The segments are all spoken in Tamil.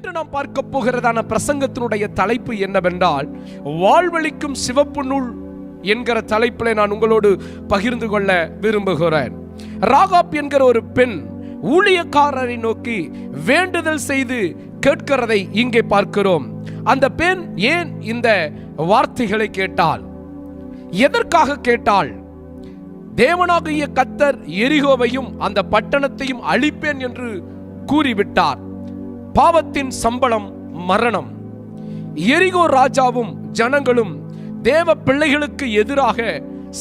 இன்று நாம் பார்க்க போகிறதான பிரசங்கத்தினுடைய தலைப்பு என்னவென்றால், வாழ்வளிக்கும் சிவப்பு நூல் என்கிற தலைப்பில் நான் உங்களோடு பகிர்ந்து கொள்ள விரும்புகிறேன். ராகாப் என்கிற ஒரு பெண் ஊழியக்காரரை நோக்கி வேண்டுதல் செய்து கேட்கிறதை இங்கே பார்க்கிறோம். அந்த பெண் ஏன் இந்த வார்த்தைகளை கேட்டாள்? எதற்காக கேட்டாள்? தேவனாகிய கர்த்தர் எரிகோவையும் அந்த பட்டணத்தையும் அழிப்பேன் என்று கூறிவிட்டார். பாவத்தின் சம்பளம் மரணம். எரிகோ ராஜாவும் ஜனங்களும் தேவ பிள்ளைகளுக்கு எதிராக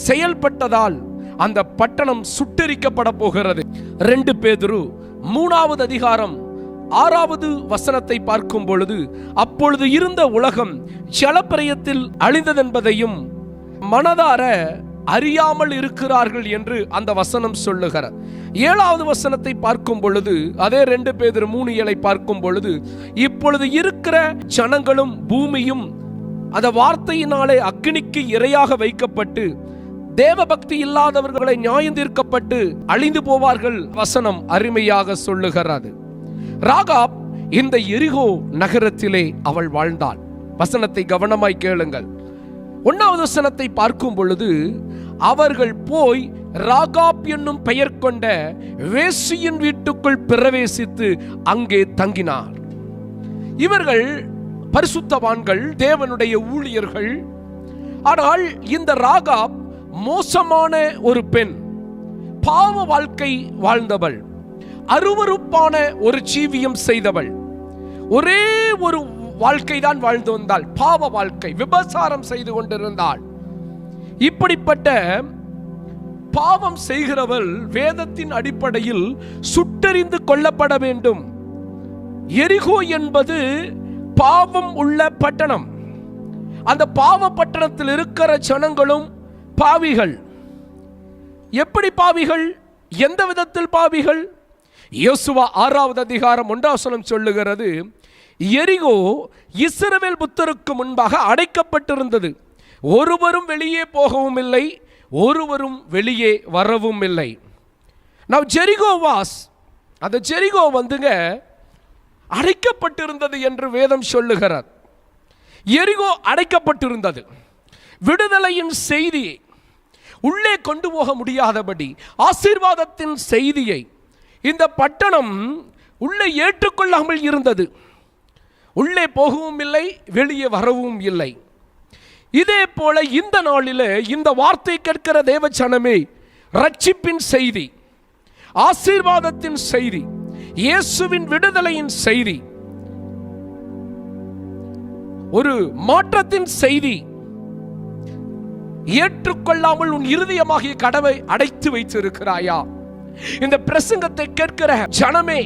செயல்பட்டதால் அந்த பட்டணம் சுட்டெரிக்கப்பட போகிறது. 2 பேதுரு 3வது அதிகாரம் 6வது வசனத்தை பார்க்கும் பொழுது, அப்பொழுது இருந்த உலகம் ஜலப்பிரயத்தில் அழிந்ததென்பதையும் மனதார அறியாமல் இருக்கிறார்கள் என்று அந்த வசனம் சொல்லுகிறார். 7வது வசனத்தை பார்க்கும் பொழுது, அதே 2 பேதுரு 3:7 பார்க்கும் பொழுது, இப்பொழுது இருக்கிற ஜனங்களும் பூமியும் அந்த வார்த்தையினாலே அக்கினிக்கு இரையாக வைக்கப்பட்டு தேவ பக்தி இல்லாதவர்களை நியாயம் தீர்க்கப்பட்டு அழிந்து போவார்கள். வசனம் அருமையாக சொல்லுகிறது. ராகாப் இந்த எரிகோ நகரத்திலே அவள் வாழ்ந்தாள். வசனத்தை கவனமாய் கேளுங்கள். 1வது வசனத்தை பார்க்கும் பொழுது, அவர்கள் போய் ராகாப் என்னும் பெயர் கொண்ட வேசியின் வீட்டுக்குள் பிரவேசித்து அங்கே தங்கினார். இவர்கள் பரிசுத்தவான்கள், தேவனுடைய ஊழியர்கள். ஆனால் இந்த ராகாப் மோசமான ஒரு பெண், பாவ வாழ்க்கை வாழ்ந்தவள், அருவருப்பான ஒரு ஜீவியம் செய்தவள். ஒரே ஒரு வாழ்க்கை தான் வாழ்ந்து வந்தாள், பாவ வாழ்க்கை, விபசாரம் செய்து கொண்டிருந்தாள். இப்படிப்பட்ட பாவம் செய்கிறவள் வேதத்தின் அடிப்படையில் சுட்டெரிந்து கொல்லப்பட வேண்டும். எரிகோ என்பது பாவம் உள்ள பட்டணம். அந்த பாவ பட்டணத்தில் இருக்கிற ஜனங்களும் பாவிகள். எப்படி பாவிகள்? எந்த விதத்தில் பாவிகள்? யோசுவா 6வது அதிகாரம் 1வது வசனம் சொல்லுகிறது, எரிகோ இஸ்ரவேல் புத்தருக்கு முன்பாக அடைக்கப்பட்டிருந்தது. ஒருவரும் வெளியே போகவும் இல்லை, ஒருவரும் வெளியே வரவும் இல்லை. நான் ஜெரிகோ வாஸ், அந்த ஜெரிகோ வந்துங்க அடைக்கப்பட்டிருந்தது என்று வேதம் சொல்லுகிறார். எரிகோ அடைக்கப்பட்டிருந்தது. விடுதலையின் செய்தியை உள்ளே கொண்டு போக முடியாதபடி, ஆசீர்வாதத்தின் செய்தியை இந்த பட்டணம் உள்ளே ஏற்றுக்கொள்ளாமல் இருந்தது. உள்ளே போகவும் இல்லை, வெளியே வரவும் இல்லை. இதே போல இந்த நாளிலே இந்த வார்த்தை கேட்கிற தேவ ஜனமே, ரட்சிப்பின் செய்தி, ஆசீர்வாதத்தின் செய்தி, இயேசுவின் விடுதலையின் செய்தி, ஒரு மாற்றத்தின் செய்தி ஏற்றுக்கொள்ளாமல் உன் இருதயமாகிய கதவை அடைத்து வைத்திருக்கிறாயா? இந்த பிரசங்கத்தை கேட்கிற ஜனமே,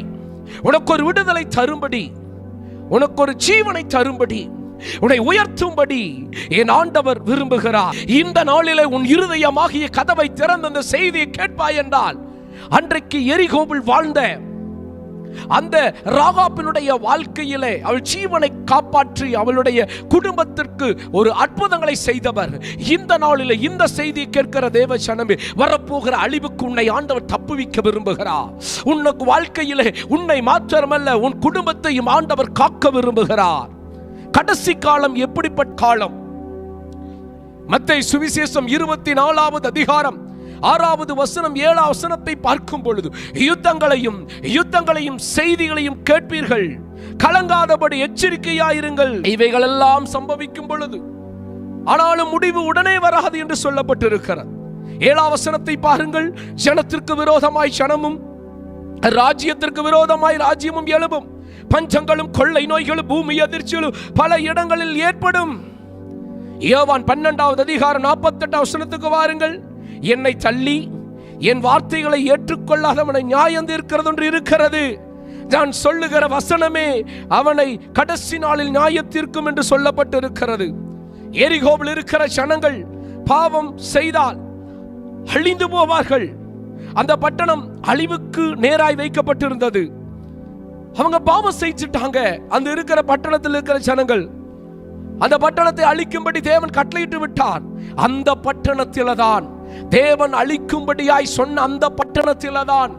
உனக்கு ஒரு விடுதலை தரும்படி, உனக்கு ஒரு ஜீவனை தரும்படி, உன்னை உயர்த்தும்படி என் ஆண்டவர் விரும்புகிறார். இந்த நாளிலே உன் இருதயமாகிய கதவை திறந்து அந்த செய்தியை கேட்பாய் என்றால், அன்றைக்கு எரிகோவில் வாழ்ந்த அந்த ராகாபினுடைய வாழ்க்கையிலே அவள் ஜீவனை காப்பாற்றி அவளுடைய குடும்பத்திற்கு ஒரு அற்புதங்களை செய்தவர். இந்த நாளிலே இந்த செய்தியை கேட்கிற தேவ ஜனமே, வரப்போகிற அழிவுக்கு உன்னை ஆண்டவர் தப்புவிக்க விரும்புகிறார். உனக்கு வாழ்க்கையிலே உன்னை மாத்திரமல்ல, உன் குடும்பத்தையும் ஆண்டவர் காக்க விரும்புகிறார். கடைசி காலம் எப்படிப்பட்ட காலம்? மத்தேயு சுவிசேஷம் 24வது அதிகாரம் 6வது வசனம் 7வது வசனத்தை பார்க்கும் பொழுது, யுத்தங்களையும் செய்திகளையும் கேட்பீர்கள், கலங்காதபடி எச்சரிக்கையாயிருங்கள். இவைகள் எல்லாம் சம்பவிக்கும் பொழுது ஆனாலும் முடிவு உடனே வராது என்று சொல்லப்பட்டிருக்கிறது. 7வது வசனத்தை பாருங்கள். ஜனத்திற்கு விரோதமாய் ஜனமும், ராஜ்யத்திற்கு விரோதமாய் ராஜ்யமும் எழும்பும். பஞ்சங்களும் கொள்ளை நோய்களும் பூமி அதிர்ச்சிகளும் பல இடங்களில் ஏற்படும். யோவான் 12வது அதிகாரம் 48வது வசனத்துக்கு வாருங்கள். என்னை தள்ளி என் வார்த்தைகளை ஏற்றுக்கொள்ளாதவனை நியாயம் தீர்க்கிறது ஒன்று இருக்கிறது. நான் சொல்லுகிற வசனமே அவனை கடைசி நாளில் நியாயத்தீர்க்கும் என்று சொல்லப்பட்டிருக்கிறது. எரிகோவில் இருக்கிற ஜனங்கள் பாவம் செய்தால் அழிந்து போவார்கள். அந்த பட்டணம் அழிவுக்கு நேராய் வைக்கப்பட்டிருந்தது. அவங்க பாவம் செஞ்சுட்டாங்க. அந்த இருக்கிற பட்டணத்தில் இருக்கிற ஜனங்கள் அந்த பட்டணத்தை அழிக்கும்படி தேவன் கட்டளையிட்டு விட்டார். அந்த பட்டணத்தில்தான் தேவன் அழிக்கும்படியாய் சொன்ன அந்த பட்டணத்தில்தான்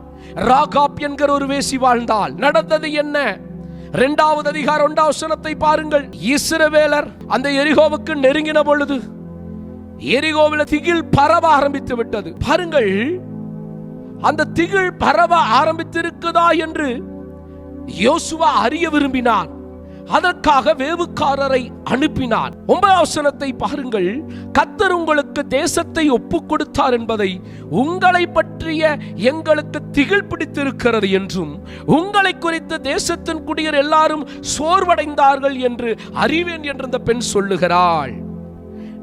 ராகாப் என்கிற ஒரு வேசி வாழ்ந்தாள். நடந்தது என்ன? 2வது அதிகாரம் 1வது வசனத்தை பாருங்கள். இஸ்ரவேலர் அந்த எரிகோவுக்கு நெருங்கின பொழுது எரிகோவில் திகில் பரவ ஆரம்பித்து விட்டது. பாருங்கள், அந்த திகில் பரவ ஆரம்பித்திருக்குதா என்று யோசுவா அறிய விரும்பினான். அதற்காக வேவுக்காரரை அனுப்பினான். 9வது வசனத்தை பாருங்கள். கர்த்தர் உங்களுக்கு தேசத்தை ஒப்புக் கொடுத்தார் என்பதை உங்களை பற்றிய எங்களுக்கு திகில் பிடித்திருக்கிறது என்றும் உங்களை குறித்து தேசத்தின் குடியர் எல்லாரும் சோர்வடைந்தார்கள் என்று அறிவேன் என்று அந்த பெண் சொல்லுகிறாள்.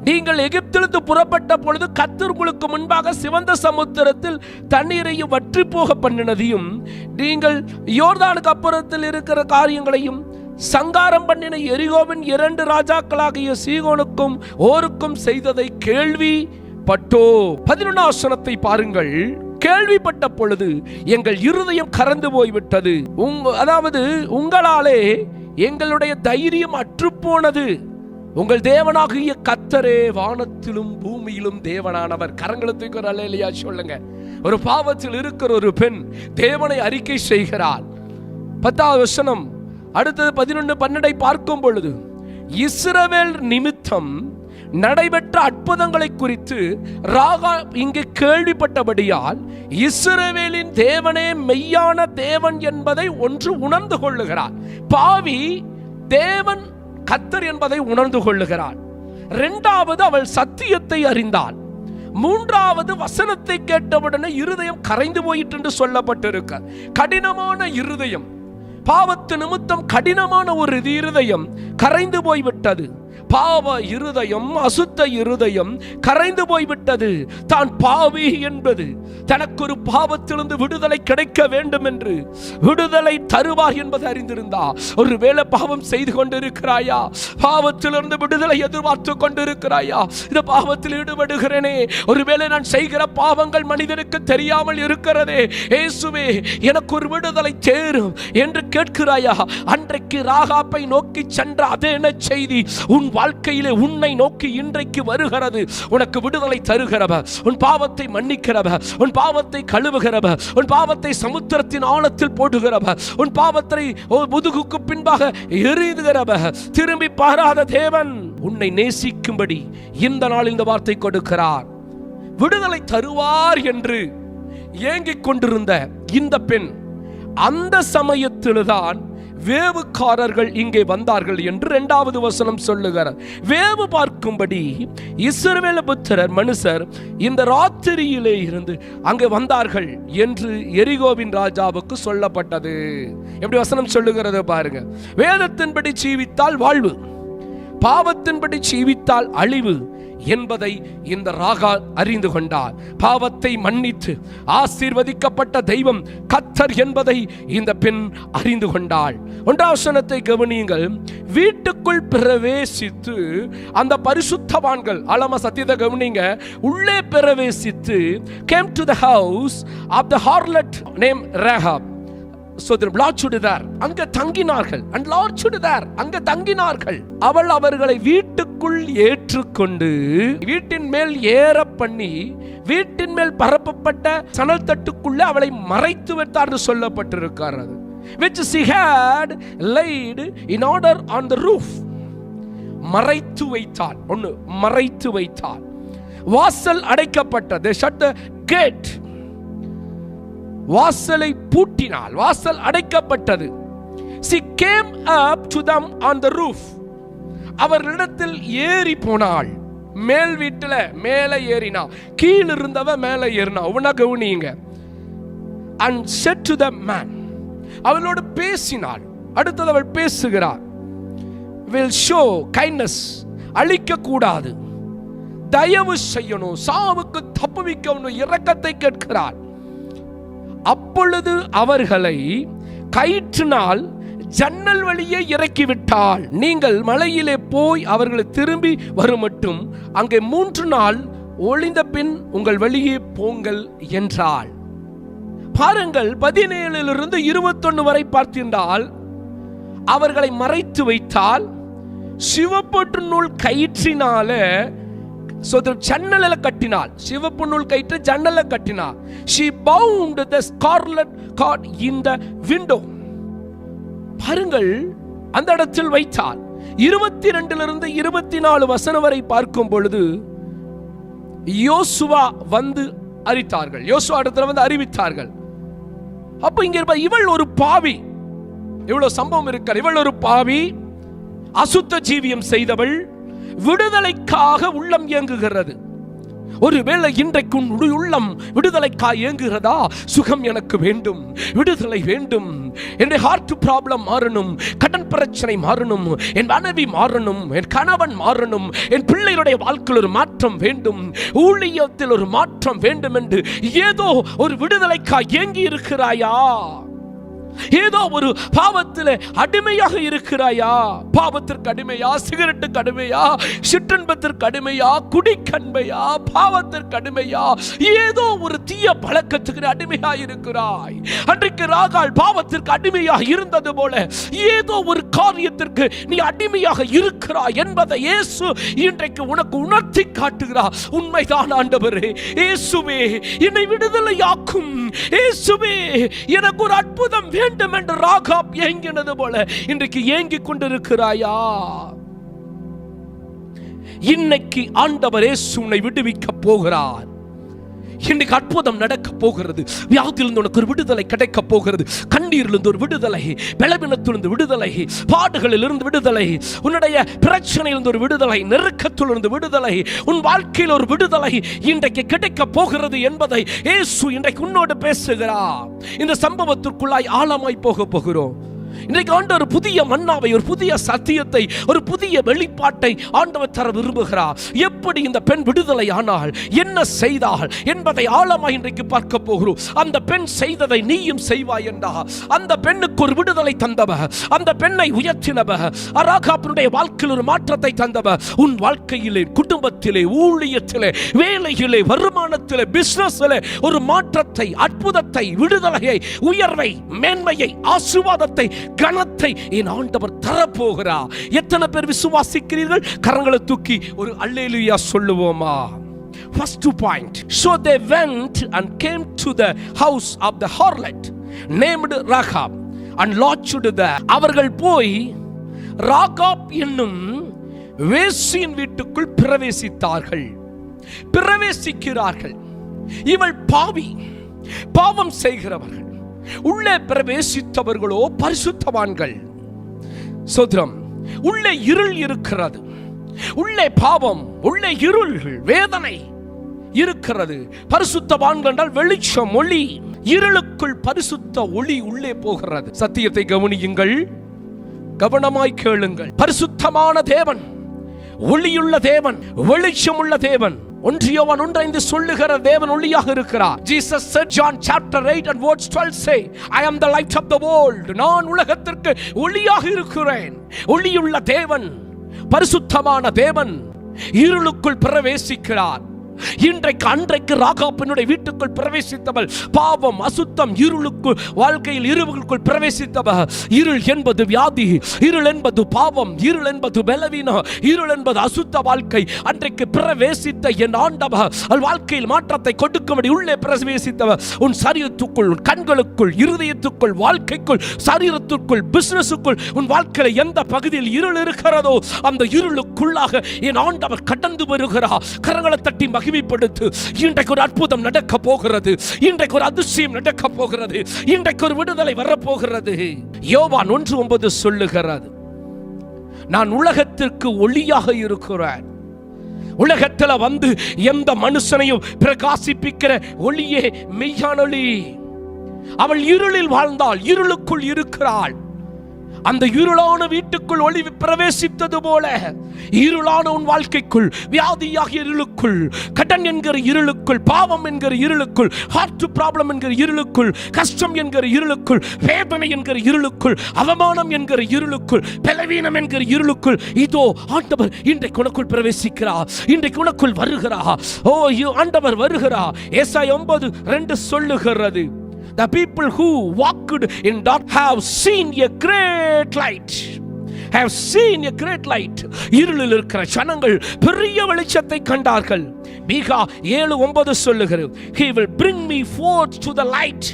நீங்கள் எகிப்திலிருந்து புறப்பட்ட பொழுது கர்த்தர் உங்களுக்கு முன்பாக சிவந்த சமுத்திரத்தில் தண்ணீரையும் வற்றி போக பண்ணினதையும் நீங்கள் யோர்தானுக்கு அப்புறத்தில் இருக்கிற காரியங்களையும் சங்காரம் பண்ணின எரிகோவின் 2 ராஜாக்களாகிய சீகோனுக்கும் ஓருக்கும் செய்ததை கேள்விப்பட்டோ. 11வது வசனத்தை பாருங்கள். கேள்விப்பட்ட பொழுது எங்கள் இருதயம் கரந்து போய்விட்டது. அதாவது உங்களாலே எங்களுடைய தைரியம் அற்றுப்போனது. உங்கள் தேவனாகிய கர்த்தரே வானத்திலும் பூமியிலும் தேவனானவர். கரங்களுக்கு ஒரு அல்லேலூயா சொல்லுங்க. ஒரு பாவத்தில் இருக்கிற ஒரு பெண் தேவனை அறிக்கை செய்கிறாள். 10வது வசனம். அடுத்தது 11, 12 பார்க்கும் பொழுது இஸ்ரவேல் நிமித்தம் நடைபெற்ற அற்புதங்களை குறித்து ராகாப் இங்கே கேள்விப்பட்டபடியால் இஸ்ரவேலின் தேவனே மெய்யான தேவன் என்பதை ஒன்று உணர்ந்து கொள்ளுகிறார். பாவி தேவன் கர்த்தர் என்பதை உணர்ந்து கொள்ளுகிறாள். 2வது அவள் சத்தியத்தை அறிந்தாள். 3வது வசனத்தை கேட்டவுடனே இருதயம் கரைந்து போயிற்று என்று சொல்லப்பட்டிருக்க. கடினமான இருதயம், பாவத்து நிமித்தம் கடினமான ஒரு இருதயம் கரைந்து போய்விட்டது. பாவ இருதயம், அசுத்த இருதயம் கரைந்து போய்விட்டது. தான் பாவி என்பது, தனக்கு ஒரு பாவத்திலிருந்து விடுதலை கிடைக்க வேண்டும் என்று விடுதலை தருவார் என்பதை அறிந்திருந்தா. ஒருவேளை பாவம் செய்து கொண்டிருக்கிறாயா? பாவத்திலிருந்து விடுதலை எதிர்பார்த்து கொண்டிருக்கிறாயா? இந்த பாவத்தில் ஈடுபடுகிறேனே, ஒருவேளை நான் செய்கிற பாவங்கள் மனிதனுக்கு தெரியாமல் இருக்கிறதே, இயேசுவே எனக்கு ஒரு விடுதலை தேரும் என்று கேட்கிறாயா? அன்றைக்கு ராகாப்பை நோக்கி சென்ற அதே செய்தி உன் வாழ்க்கையிலே உன்னை நோக்கி இன்றைக்கு வருகிறது. உனக்கு விடுதலை தருகிறவர், உன் பாவத்தை மன்னிக்கிறவர், உன் பாவத்தை கழுவுகிறவர், உன் பாவத்தை சமுத்திரத்தின் ஆழத்தில் போடுகிறவர், உன் பாவத்தை முதுகுக்கு பின்பாக எறிகிறவர். திரும்பி பாராத தேவன் உன்னை நேசிக்கும்படி இந்த நாள் இந்த வார்த்தை கொடுக்கிறார். விடுதலை தருவார் என்று ஏங்கிக் கொண்டிருந்த இந்த பெண் அந்த சமயத்தில்தான் வேவுக்காரர்கள் இங்கே வந்தார்கள் என்று 2வது வசனம் சொல்லுகிறார். வேவு பார்க்கும்படி இஸ்ரவேல் புத்திரர் மனுஷர் இந்த ராத்திரியிலே இருந்து அங்கே வந்தார்கள் என்று எரிகோவின் ராஜாவுக்கு சொல்லப்பட்டது. எப்படி வசனம் சொல்லுகிறது பாருங்க. வேதத்தின்படி ஜீவித்தால் வாழ்வு, பாவத்தின்படி ஜீவித்தால் அழிவு என்பதை இந்த ராகா அறிந்து கொண்டார். பாவத்தை மன்னித்து ஆசீர்வதிக்கப்பட்ட தெய்வம் கர்த்தர் என்பதை இந்த பெண் அறிந்து கொண்டாள். 1வது வசனத்தை கவனியுங்கள். வீட்டுக்குள் பிரவேசித்து அந்த பரிசுத்தவான்கள், ஆலமா சத்தியத்தை கவனிங்க, உள்ளே பிரவேசித்து came to the house of the harlot named Rahab. So the Lord stood there. அங்க தங்கினார்கள். And Lord stood there. அங்க தங்கினார்கள். அவள் அவர்களை வீட்டுக்குள் ஏற்றுக்கொண்டு வீட்டின் மேல் ஏற பண்ணி வீட்டின் மேல் பரப்பப்பட்ட சணல் தட்டுக்குள்ளே அவளை மறைத்து வைத்தார் என்று சொல்லப்பட்டிருக்கிறது. Which she had laid in order on the roof. மறைத்து வைத்தாள். ஒன்று மறைத்து வைத்தாள். வாசல் அடைக்கப்பட்டது. They shut the gate. வாசலை பூட்டினாள். வாசல் அடைக்கப்பட்டது. She came up to them on the roof. அவர்களிடத்தில் ஏறி போனாள். மேல் வீட்டில் மேலே ஏறினா, கீழ் இருந்தவ மேலே ஏறினா. உன்ன கவனிங்க. And said to the man, அவளோடு பேசினாள். அடுத்தது அவள் பேசுகிறார். will show kindness, அழிக்க கூடாது, தயவு செய்யணும், சாவுக்கு தப்புவிக்கணும், இரக்கத்தை கேட்கிறாள். அப்பொழுது அவர்களை கயிற்றினால் ஜன்னல் வழியே இறக்கிவிட்டாள். நீங்கள் மலையிலே போய் அவர்களை திரும்பி வரும் மட்டும் அங்கே 3 நாள் ஒளிந்த பின் உங்கள் வழியே போங்கள் என்றாள். பாருங்கள், 17 - 21 வரை பார்த்திருந்தால் அவர்களை மறைத்து வைத்தால் சிவப்பு நூல் கயிற்றினால ஜன்னல கட்டினாள். சிவப்பு நூல் கயிற்று ஜன்னல கட்டினாள். She bound the scarlet cord in the window. பாருங்கள், அந்த இடத்தில் வைத்தார். 22 24 வசனம் வரை பார்க்கும் பொழுது யோசுவா வந்து அறிவித்தார்கள். யோசுவா இடத்துல வந்து அறிவித்தார்கள். அப்ப இங்க இவள் ஒரு பாவி, இவ்வளவு சம்பவம் இருக்கிற இவள் ஒரு பாவி, அசுத்த ஜீவியம் செய்தவள், விடுதலைக்காக உள்ளம் இயங்குகிறது. ஒருவேளை இன்றைக்கு உள்ளம் விடுதலைக்காய் இயங்குகிறதா? சுகம் எனக்கு வேண்டும், விடுதலை வேண்டும், என்னுடைய ஹார்ட் ப்ராப்ளம் மாறணும், கடன் பிரச்சனை மாறணும், என் மனைவி மாறணும், என் கணவன் மாறணும், என் பிள்ளைகளுடைய வாழ்க்கையில் ஒரு மாற்றம் வேண்டும், ஊழியத்தில் ஒரு மாற்றம் வேண்டும் என்று ஏதோ ஒரு விடுதலைக்காய் இயங்கி இருக்கிறாயா? ஏதோ ஒரு பாவத்தில் அடிமையாக இருக்கிறாயா? பாவத்திற்கு அடிமையா? சிகரெட்டுக்கு அடிமையா? சிற்றின்பத்திற்கு அடிமையா? குடிக்கண்மையா? பாவத்திற்கு அடிமையா? ஏதோ ஒரு தீய பழக்கத்துக்கு அடிமையா இருக்கிறாய். அன்றைக்கு ராகாள் பாவத்திற்கு அடிமையாக இருந்தது போல ஏதோ ஒரு காரியத்திற்கு நீ அடிமையாக இருக்கிறாய் என்பதை இயேசு இன்றைக்கு உனக்கு உணர்த்தி காட்டுகிறார். உண்மைதான் ஆண்டவரே, இயேசுவே என்னை விடுதலையாக்கும், இயேசுவே எனக்கு ஒரு அற்புதம் வேண்டும் என்று ராகாப் ஏங்கினது போல இன்றைக்கு ஏங்கிக் கொண்டிருக்கிறாயா? இன்னைக்கு ஆண்டவர் இயேசு உன்னை விடுவிக்க போகிறார். இன்னைக்கு அற்புதம் நடக்க போகிறது. வியாதியிலிருந்து உனக்கு ஒரு விடுதலை கிடைக்க போகிறது. கண்ணீரிலிருந்து ஒரு விடுதலை, பலவீனத்திலிருந்து விடுதலை, பாடுகளிலிருந்து விடுதலை, உன்னுடைய பிரச்சனையிலிருந்து ஒரு விடுதலை, நெருக்கத்திலிருந்து விடுதலை, உன் வாழ்க்கையில் ஒரு விடுதலை இன்றைக்கு கிடைக்க போகிறது என்பதை இயேசு இன்றைக்கு உன்னோடு பேசுகிறார். இந்த சம்பவத்திற்குள்ளாய் ஆழமாய் போக போகிறோம். இன்றைக்கு ஆண்டவர் ஒரு புதிய மன்னாவை, ஒரு புதிய சத்தியத்தை, ஒரு புதிய வெளிப்பாட்டை ஆண்டவர் தர விரும்புகிறார். எப்படி இந்த பெண் விடுதலை ஆனால், என்ன செய்தால் என்பதை ஆழமாய் இன்றைக்கு பார்க்க போகிறோம். அந்த பெண் செய்ததை நீயும் செய்வாய் என்றார். அந்த பெண்ணுக்கு ஒரு விடுதலை தந்தவர், அந்த பெண்ணை உயர்த்தினவர், ராகாபினுடைய வாழ்க்கையில் ஒரு மாற்றத்தை தந்தவர். உன் வாழ்க்கையிலே, குடும்பத்திலே, ஊழியத்திலே, வேலையிலே, வருமானத்திலே, பிசினஸிலே ஒரு மாற்றத்தை, அற்புதத்தை, விடுதலையை, உயர்வை, மேன்மையை, ஆசீர்வாதத்தை, கனத்தை என் ஆண்டவர் தரப்போகிறார். எத்தனை பேர் விசுவாசிக்கிறீர்கள்? கரங்களை தூக்கி ஒரு அல்லேலூயா சொல்லுவோமா? First point. So they went and came to the house of the harlot named Rahab and lodged there. அவர்கள் போய் ராகாப் என்னும் வேசியின் வீட்டுக்குள் பிரவேசித்தார்கள். பிரவேசிக்கிறார்கள். இவள் பாவி, பாவம் செய்கிறவர்கள். உள்ளே பிரவேசித்தவர்களோ பரிசுத்தவான்கள். சோதரம், உள்ளே இருள் இருக்கிறது, உள்ளே பாவம், உள்ளே இருள், வேதனை இருக்கிறது. பரிசுத்தவான்கள் என்றால் வெளிச்சம், ஒளி. இருளுக்குள் பரிசுத்த ஒளி உள்ளே போகிறது. சத்தியத்தை கவனியுங்கள், கவனமாய் கேளுங்கள். பரிசுத்தமான தேவன், ஒளியுள்ள தேவன், வெளிச்சமுள்ள தேவன். 1 யோவான் 1:5 சொல்லுகிற தேவன் ஒளியாக இருக்கிறார். Jesus said, John chapter 8 and verse 12 say, I am the light of the world. நான் உலகத்திற்கு ஒளியாக இருக்கிறேன். ஒளியுள்ள தேவன், பரிசுத்தமான தேவன் இருளுக்குள் பிரவேசிக்கிறார். இன்றைக்கு அன்றைக்கு ராகாபினுடைய வீட்டுக்குள் பிரவேசித்தவள் பாவம், அசுத்தம், இருளுக்குள், வாழ்க்கையில் இருளுக்குள் பிரவேசித்தவள். இருள் என்பது வியாதி, இருள் என்பது பாவம், இருள் என்பது பலவீனம், இருள் என்பது அசுத்த வாழ்க்கை. அன்றைக்கு பிரவேசித்த என் ஆண்டவர் வாழ்க்கையில் மாற்றத்தை கொடுக்கும்படி உள்ளே பிரவேசித்தவர். உன் சரீரத்துக்குள், உன் கண்களுக்குள், இருதயத்துக்குள், வாழ்க்கைக்குள், சரீரத்துக்குள், பிசினஸுக்குள், உன் வாழ்க்கையில் எந்த பகுதியில் இருள் இருக்கிறதோ அந்த இருளுக்குள்ளாக என் ஆண்டவர் கடந்து வருகிறார். கரங்களை தட்டி மகிமைப்படுத்து. இன்றைக்கு ஒரு அற்புதம் நடக்க போகிறது. இன்றைக்கு ஒரு அதிசயம் நடக்க போகிறது. இன்றைக்கு ஒரு விடுதலை வரப்போகிறது. யோவான் 1:9 சொல்லுகிறது, நான் உலகத்திற்கு ஒளியாக இருக்கிறேன். உலகத்தில் வந்து எந்த மனுஷனையும் பிரகாசிப்பிக்கிற ஒளியே மெய்யான ஒளி. அவள் இருளில் வாழ்ந்தாள், இருளுக்குள் இருக்கிறாள். அந்த இருளான வீட்டுக்குள் ஒளி பிரவேசித்தது போல இருளான உன் வாழ்க்கைக்குள், வியாதியாகிய இருளுக்குள், கடன் என்கிற இருளுக்குள், பாவம் என்கிற இருளுக்குள், ஹார்ட் ப்ராப்ளம் என்கிற இருளுக்குள், கஷ்டம் என்கிற இருளுக்குள், வேதனை என்கிற இருளுக்குள், அவமானம் என்கிற இருளுக்குள், பலவீனம் என்கிற இருளுக்குள் இதோ ஆண்டவர் இன்றைக்கு உனக்குள் பிரவேசிக்கிறார். இன்றைக்கு உனக்குள் வருகிறார். ஓ, ஆண்டவர் வருகிறார். ஏசாயா 9:2 சொல்லுகிறது, the people who walked in dark have seen a great light. Have seen a great light. இருளில் இருக்கிற ஜனங்கள் பெரிய வெளிச்சத்தை கண்டார்கள். மீகா 7:9 சொல்லுகிறது, he will bring me forth to the light.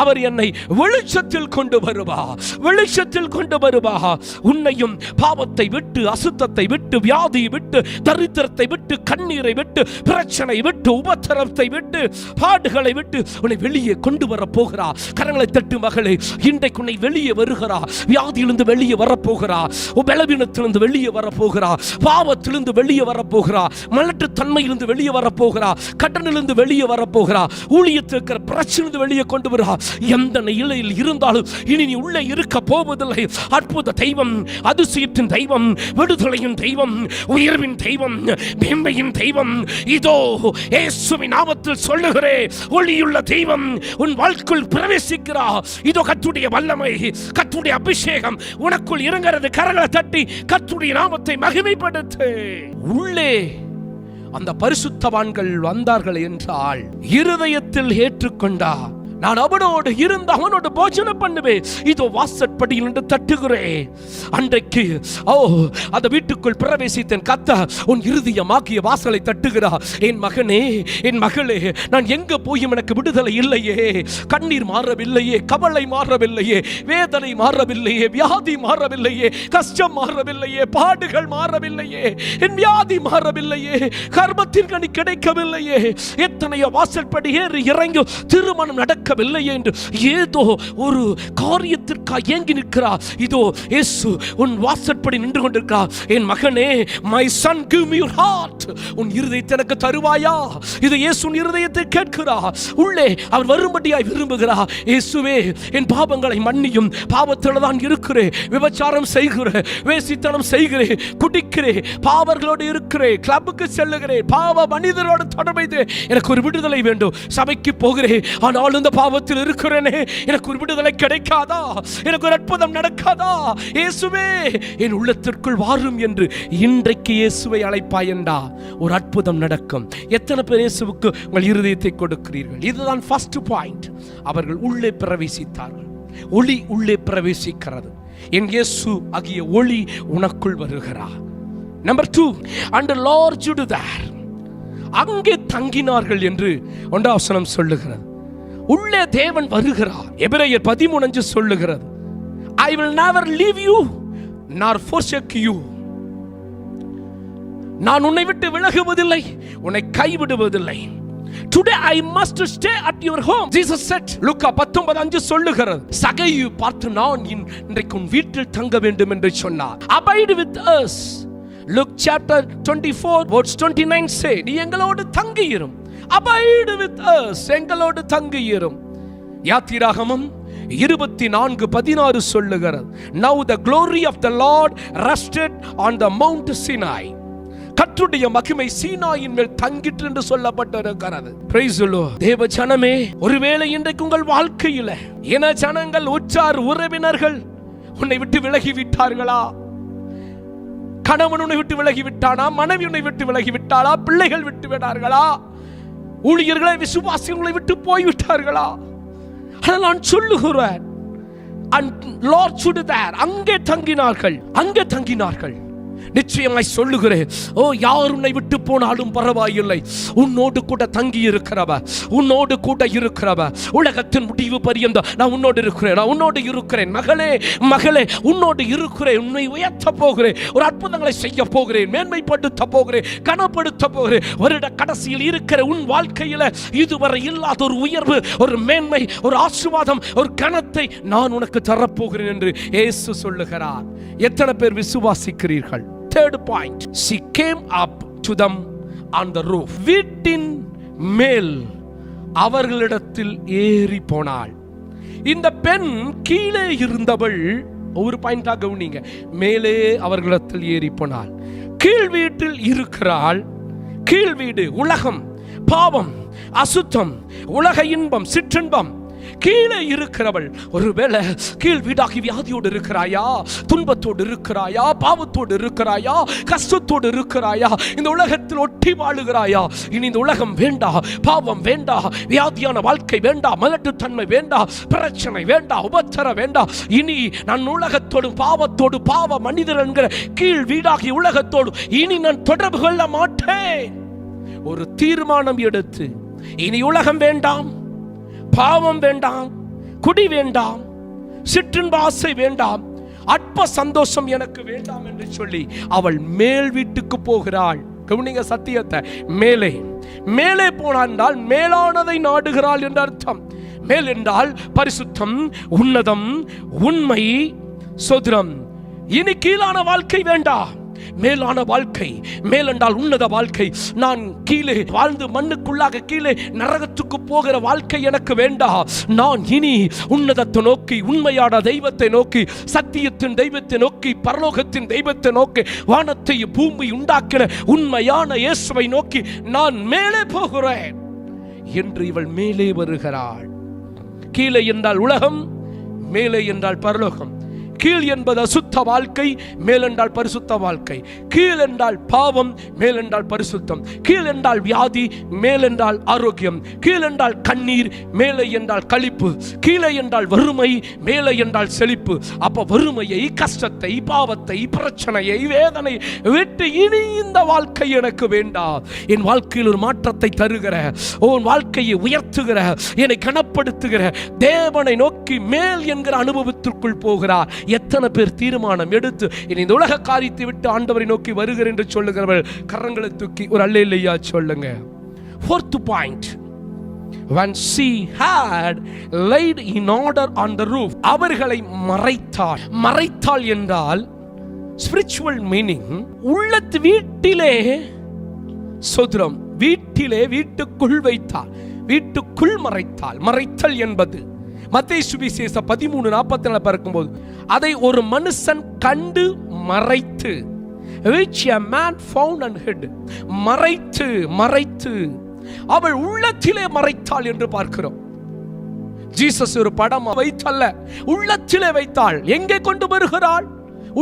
அவர் என்னை வெளிச்சத்தில் கொண்டு வருவார், வெளிச்சத்தில் கொண்டு வருவார். உன்னையும் பாவத்தை விட்டு, அசுத்தத்தை விட்டு, வியாதியை விட்டு, தரித்திரத்தை விட்டு, கண்ணீரை விட்டு, பிரச்சனை விட்டு, உபத்திரத்தை விட்டு, பாடுகளை விட்டு உன்னை வெளியே கொண்டு வர போகிறார். கரங்களை தட்டு மகளே, இன்றைக்கு உன்னை வெளியே வருகிறார். வியாதியிலிருந்து வெளியே வரப்போகிறார், பலவீனத்திலிருந்து வெளியே வரப்போகிறார், பாவத்திலிருந்து வெளியே வரப்போகிறார், மலட்டு தன்மையிலிருந்து வெளியே வரப்போகிறார், கடனிலிருந்து வெளியே வரப்போகிறார், ஊழியத்தில் இருக்கிற பிரச்சனை வெளியே கொண்டு வருகிறார். எந்த நிலையில் இருந்தாலும் இனி நீ உள்ளே இருக்க போவதில்லை. அற்புத தெய்வம், அதிசயத்தின் தெய்வம், விடுதலையின் தெய்வம், உயர்வின் தெய்வம், மேன்மையின் தெய்வம் இதோ இயேசுவின் நாமத்தில் சொல்லுகிறேன். ஒளியுள்ள தெய்வம் உன் வாழ்க்கையில் பிரவேசிக்கிறார். இதோ கர்த்தருடைய வல்லமை, கர்த்தருடைய அபிஷேகம் உனக்குள் இறங்குகிறது. கரங்களை தட்டி கர்த்தருடைய நாமத்தை மகிமைப்படுத்து. உள்ளே அந்த பரிசுத்தவான்கள் வந்தார்கள் என்றால் இருதயத்தில் ஏற்றுக்கொண்டார். நான் அவனோடு இருந்து அவனோடு போஜனம் பண்ணுவேன். இதோ வாசற்படியில் நின்று தட்டுகிறேன். அன்றைக்கு அந்த வீட்டுக்குள் பிரவேசித்தேன். கர்த்தர் உன் இருதயமாகிய வாசலை தட்டுகிறார். என் மகனே, என் மகளே, நான் எங்க போயும் எனக்கு விடுதலை இல்லையே. கண்ணீர் மாறவில்லையே, கவலை மாறவில்லையே, வேதனை மாறவில்லையே, வியாதி மாறவில்லையே, கஷ்டம் மாறவில்லையே, பாடுகள் மாறவில்லையே, என் வியாதி மாறவில்லையே, கர்மத்தின் கனி கிடைக்கவில்லையே, எத்தனையோ வாசற்படி ஏறி இறங்கி திருமணம் நடக்கவில்லை என்று ஏதோ ஒரு காரியத்திற்காக ஏங்கி நிற்கிறார். இதோ இயேசு உன் வாசற்படி நின்று கொண்டிருக்கிறார். என் மகனே, my son, give me your heart. உன் இருதயத்தை எனக்கு தருவாயா? இது இயேசு உன் இருதயத்தை கேட்கிறார். உள்ளே அவர் வரும்படியாய் விரும்புகிறார். இயேசுவே, என் பாவங்களை மன்னியும். பாவத்தில் தான் இருக்கிறேன், விபச்சாரம் செய்கிறேன், வேசித்தனம் செய்கிறேன், குடிக்கிறேன், பாவர்களோடு இருக்கிறேன், கிளப்புக்கு செல்லுகிறேன், பாவ மனிதரோடு தொடர்பு. எனக்கு ஒரு விடுதலை வேண்டும். சபைக்கு போகிறேன், ஆனால் இந்த பாவத்தில் இருக்கிறேனே, எனக்கு ஒரு விடுதலை கிடைக்காதா? எனக்கு ஒரு அற்புதம் நடக்காதா? இயேசுவே, என் உள்ளத்திற்குள் வாரும் என்று இன்றைக்கு இயேசுவை அழைப்பாய் என்றா ஒரு அற்புதம் நடக்கும். எத்தனை பேர் இயேசுவுக்கு உங்கள் இருதயத்தை கொடுக்கிறீர்கள்? இதுதான் ஃபர்ஸ்ட் பாயிண்ட். அவர்கள் உள்ளே பிரவேசித்தார்கள். ஒளி உள்ளே பிரவேசிக்கிறது. என் இயேசு ஆகிய ஒளி உனக்குள் வருகிறார். Number 2, and the Lord stood there. அங்கே தங்கினார்கள் என்று 1ஆம் வசனம் சொல்லுகிறது. உள்ளே தேவன் வருகிறார். எபிரேயர் 13:5 சொல்லுகிறது, I will never leave you nor forsake you. நான் உன்னை விட்டு விலகுவதில்லை, உன்னை கைவிடுவதில்லை. Today I must stay at your home, Jesus said. லூக்கா 19:5 சொல்லுகிறது, சகையை பார்த்து நான் இன்றைக்கு உன் வீட்டில் தங்க வேண்டும் என்று சொன்னார். Abide with us. Luke chapter 24 verse 29 say, நீ எங்களோடு தங்கியிரும். Abide with us. எங்களோடு தங்கியிரும். யாத்திராகமம் 24:16 சொல்லுகிறது, Now the glory of the Lord rested on the Mount Sinai. கர்த்தருடைய மகிமை சீனாயின் மேல் தங்கிற்று என்று சொல்லப்பட்டிருக்கிறது. Praise the Lord. தேவ ஜனமே, ஒருவேளை இன்றைக்கு உங்கள் வாழ்க்கையில என ஜனங்கள், உற்றார் உறவினர்கள் உன்னை விட்டு விலகி விட்டார்களா? கணவன் உன்னை விட்டு விலகி விட்டானா? மனைவி உன்னை விட்டு விலகி விட்டாளா? பிள்ளைகள் விட்டு விட்டார்களா? ஊழியர்களை, விசுவாசிகளை விட்டு போய்விட்டார்களா? நான் சொல்லுகிறேன், Lord stood there. அங்கே தங்கினார்கள், அங்கே தங்கினார்கள். நிச்சயமாய் சொல்லுகிறேன், யார் உன்னை விட்டு போனாலும் பரவாயில்லை, உன்னோடு கூட தங்கி இருக்கிறவர், உன்னோடு கூட இருக்கிறவர். உலகத்தின் முடிவு பரியந்தம் நான் உன்னோடு இருக்கிறேன், நான் உன்னோடு இருக்கிறேன். மகளே, மகளே, உன்னோடு இருக்கிறேன். உன்னை உயர்த்த போகிறேன், ஒரு அற்புதங்களை செய்ய போகிறேன், மேன்மைப்படுத்த போகிறேன், கனப்படுத்த போகிறேன். வருட கடைசியில் இருக்கிற உன் வாழ்க்கையில இதுவரை இல்லாத ஒரு உயர்வு, ஒரு மேன்மை, ஒரு ஆசீர்வாதம், ஒரு கனத்தை நான் உனக்கு தரப்போகிறேன் என்று இயேசு சொல்லுகிறார். எத்தனை பேர் விசுவாசிக்கிறீர்கள்? Third point, she came up to them on the roof. வீட்டின் மேல் அவர்களிடத்தில் ஏறி போனாள். இந்த பெண் கீழே இருந்தவள், ஒரு பாயிண்டாக கவனிங்க, மேலே அவர்களிடத்தில் ஏறி போனாள். கீழ் வீட்டில் இருக்கிறாள். கீழ் வீடு உலகம், பாவம், அசுத்தம், உலக இன்பம், சிற்றின்பம். கீழே இருக்கிறவள் ஒருவேளை கீழ் வீடாகி வியாதியோடு இருக்கிறாயா? துன்பத்தோடு இருக்கிறாயா? பாவத்தோடு இருக்கிறாயா? கஷ்டத்தோடு இருக்கிறாயா? இந்த உலகத்தில் ஒட்டி வாழுகிறாயா? இனி இந்த உலகம் வேண்டாம், பாவம் வேண்டாம், வியாதியான வாழ்க்கை வேண்டாம், மலட்டுத்தன்மை வேண்டாம், பிரச்சனை வேண்டாம், உபத்திரம் வேண்டாம். இனி நான் உலகத்தோடு, பாவத்தோடு, பாவ மனிதர் என்கிற கீழ் வீடாகி உலகத்தோடு இனி நான் தொடர்பு கொள்ள மாட்டேன். ஒரு தீர்மானம் எடுத்து, இனி உலகம் வேண்டாம், பாவம் வேண்டாம், குடி வேண்டாம், சிற்றின்ப ஆசை வேண்டாம், அற்ப சந்தோஷம் எனக்கு வேண்டாம் என்று சொல்லி அவள் மேல் வீட்டுக்கு போகிறாள். கவனிங்க சத்தியத்தை. மேலே மேலே போனால் மேலானதை நாடுகிறாள் என்று அர்த்தம். மேல் என்றால் பரிசுத்தம், உன்னதம், உண்மை, சுதந்திரம். இனி கீழான வாழ்க்கை வேண்டாம், மேலான வாழ்க்கை. மேல் என்றால் உன்னத வாழ்க்கை. நான் கீழே வாழ்ந்து மண்ணுக்குள்ளாக கீழே நரகத்துக்கு போகிற வாழ்க்கை எனக்கு வேண்டாம். நான் இனி உன்னதத்தை நோக்கி, உண்மையான தெய்வத்தை நோக்கி, சத்தியத்தின் தெய்வத்தை நோக்கி, பரலோகத்தின் தெய்வத்தை நோக்கி, வானத்தை பூமி உண்டாக்கின உண்மையான இயேசுவை நோக்கி நான் மேலே போகிறேன் என்று இவள் மேலே வருகிறாள். கீழே என்றால் உலகம், மேலே என்றால் பரலோகம். கீழ் என்பது அசுத்த வாழ்க்கை, மேல் என்றால் பரிசுத்த வாழ்க்கை. கீழ் என்றால் பாவம், மேல் என்றால் பரிசுத்தம். கீழ் என்றால் வியாதி, மேல் என்றால் ஆரோக்கியம். கீழ் என்றால் கண்ணீர், மேலே என்றால் களிப்பு. கீழே என்றால் வறுமை, மேலே என்றால் செழிப்பு. அப்ப வறுமையை, கஷ்டத்தை, பாவத்தை, பிரச்சனையை, வேதனை விட்டு இனி இந்த வாழ்க்கை எனக்கு வேண்டாம். என் வாழ்க்கையில் ஒரு மாற்றத்தை தருகிற, உன் வாழ்க்கையை உயர்த்துகிற, என்னை கனப்படுத்துகிற தேவனை நோக்கி மேல் என்கிற அனுபவத்திற்குள் போகிறார். எத்தனை பேர் தீர்மானம் எடுத்து இந்த உலக காரியத்தை விட்டு ஆண்டவரை நோக்கி வருகிறேன் என்று சொல்லுகிறவர்கள் கரங்களை தூக்கி ஒரு அல்லேலூயா சொல்லுங்க. Fourth point, when she had laid in order on the roof, அவர்களை மறைத்தாள். மறைத்தாள் என்றால் spiritual meaning உள்ளத்து வீட்டிலே சோதரம், வீட்டிலே வீட்டுக்குள் வைத்தாள், வீட்டுக்குள் மறைத்தாள். மறைத்தல் என்பது மத்தேயு சுவிசேஷம் 13:44 பார்க்கும்போது அதை ஒரு மனுஷன் கண்டு மறைத்து, which a man found and hid, மறைத்து மறைத்து அவள் உள்ளத்திலே மறைத்தாள் என்று பார்க்கிறோம். ஜீசஸ் ஒரு படம் வைத்தல்ல, உள்ளத்திலே வைத்தாள். எங்கே கொண்டு வருகிறாள்?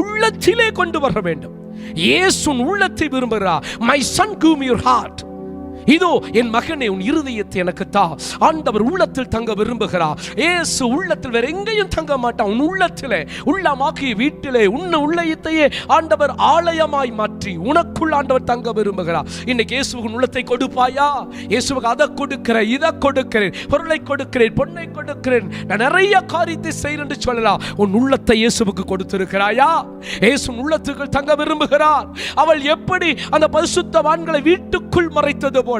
உள்ளத்திலே கொண்டு வர வேண்டும். இயேசு உள்ளத்தை விரும்புகிறார். My son, give me your heart. இதோ என் மகனே, உன் இருதயத்தை எனக்கு தா. ஆண்டவர் உள்ளத்தில் தங்க விரும்புகிறார். இயேசு உள்ளத்தில் வேற எங்கேயும் தங்க மாட்டான். உன் உள்ளத்திலே, உள்ளமாக்கி வீட்டிலே உன்ன உள்ளத்தையே ஆண்டவர் ஆலயமாய் மாற்றி உனக்குள் ஆண்டவர் தங்க விரும்புகிறார். இன்னைக்கு இயேசுவின் உள்ளத்தை கொடுப்பாயா? இயேசுவுக்கு அதை கொடுக்கிறேன், இதை கொடுக்கிறேன், பொருளை கொடுக்கிறேன், பொண்ணை கொடுக்கிறேன், நான் நிறைய காரியத்தை செய்கிறேன் என்று சொல்லலாம். உன் உள்ளத்தை இயேசுவுக்கு கொடுத்திருக்கிறாயா? இயேசு உள்ளத்துக்குள் தங்க விரும்புகிறார். அவள் எப்படி அந்த பரிசுத்தவான்களை வீட்டுக்குள் மறைத்தது போல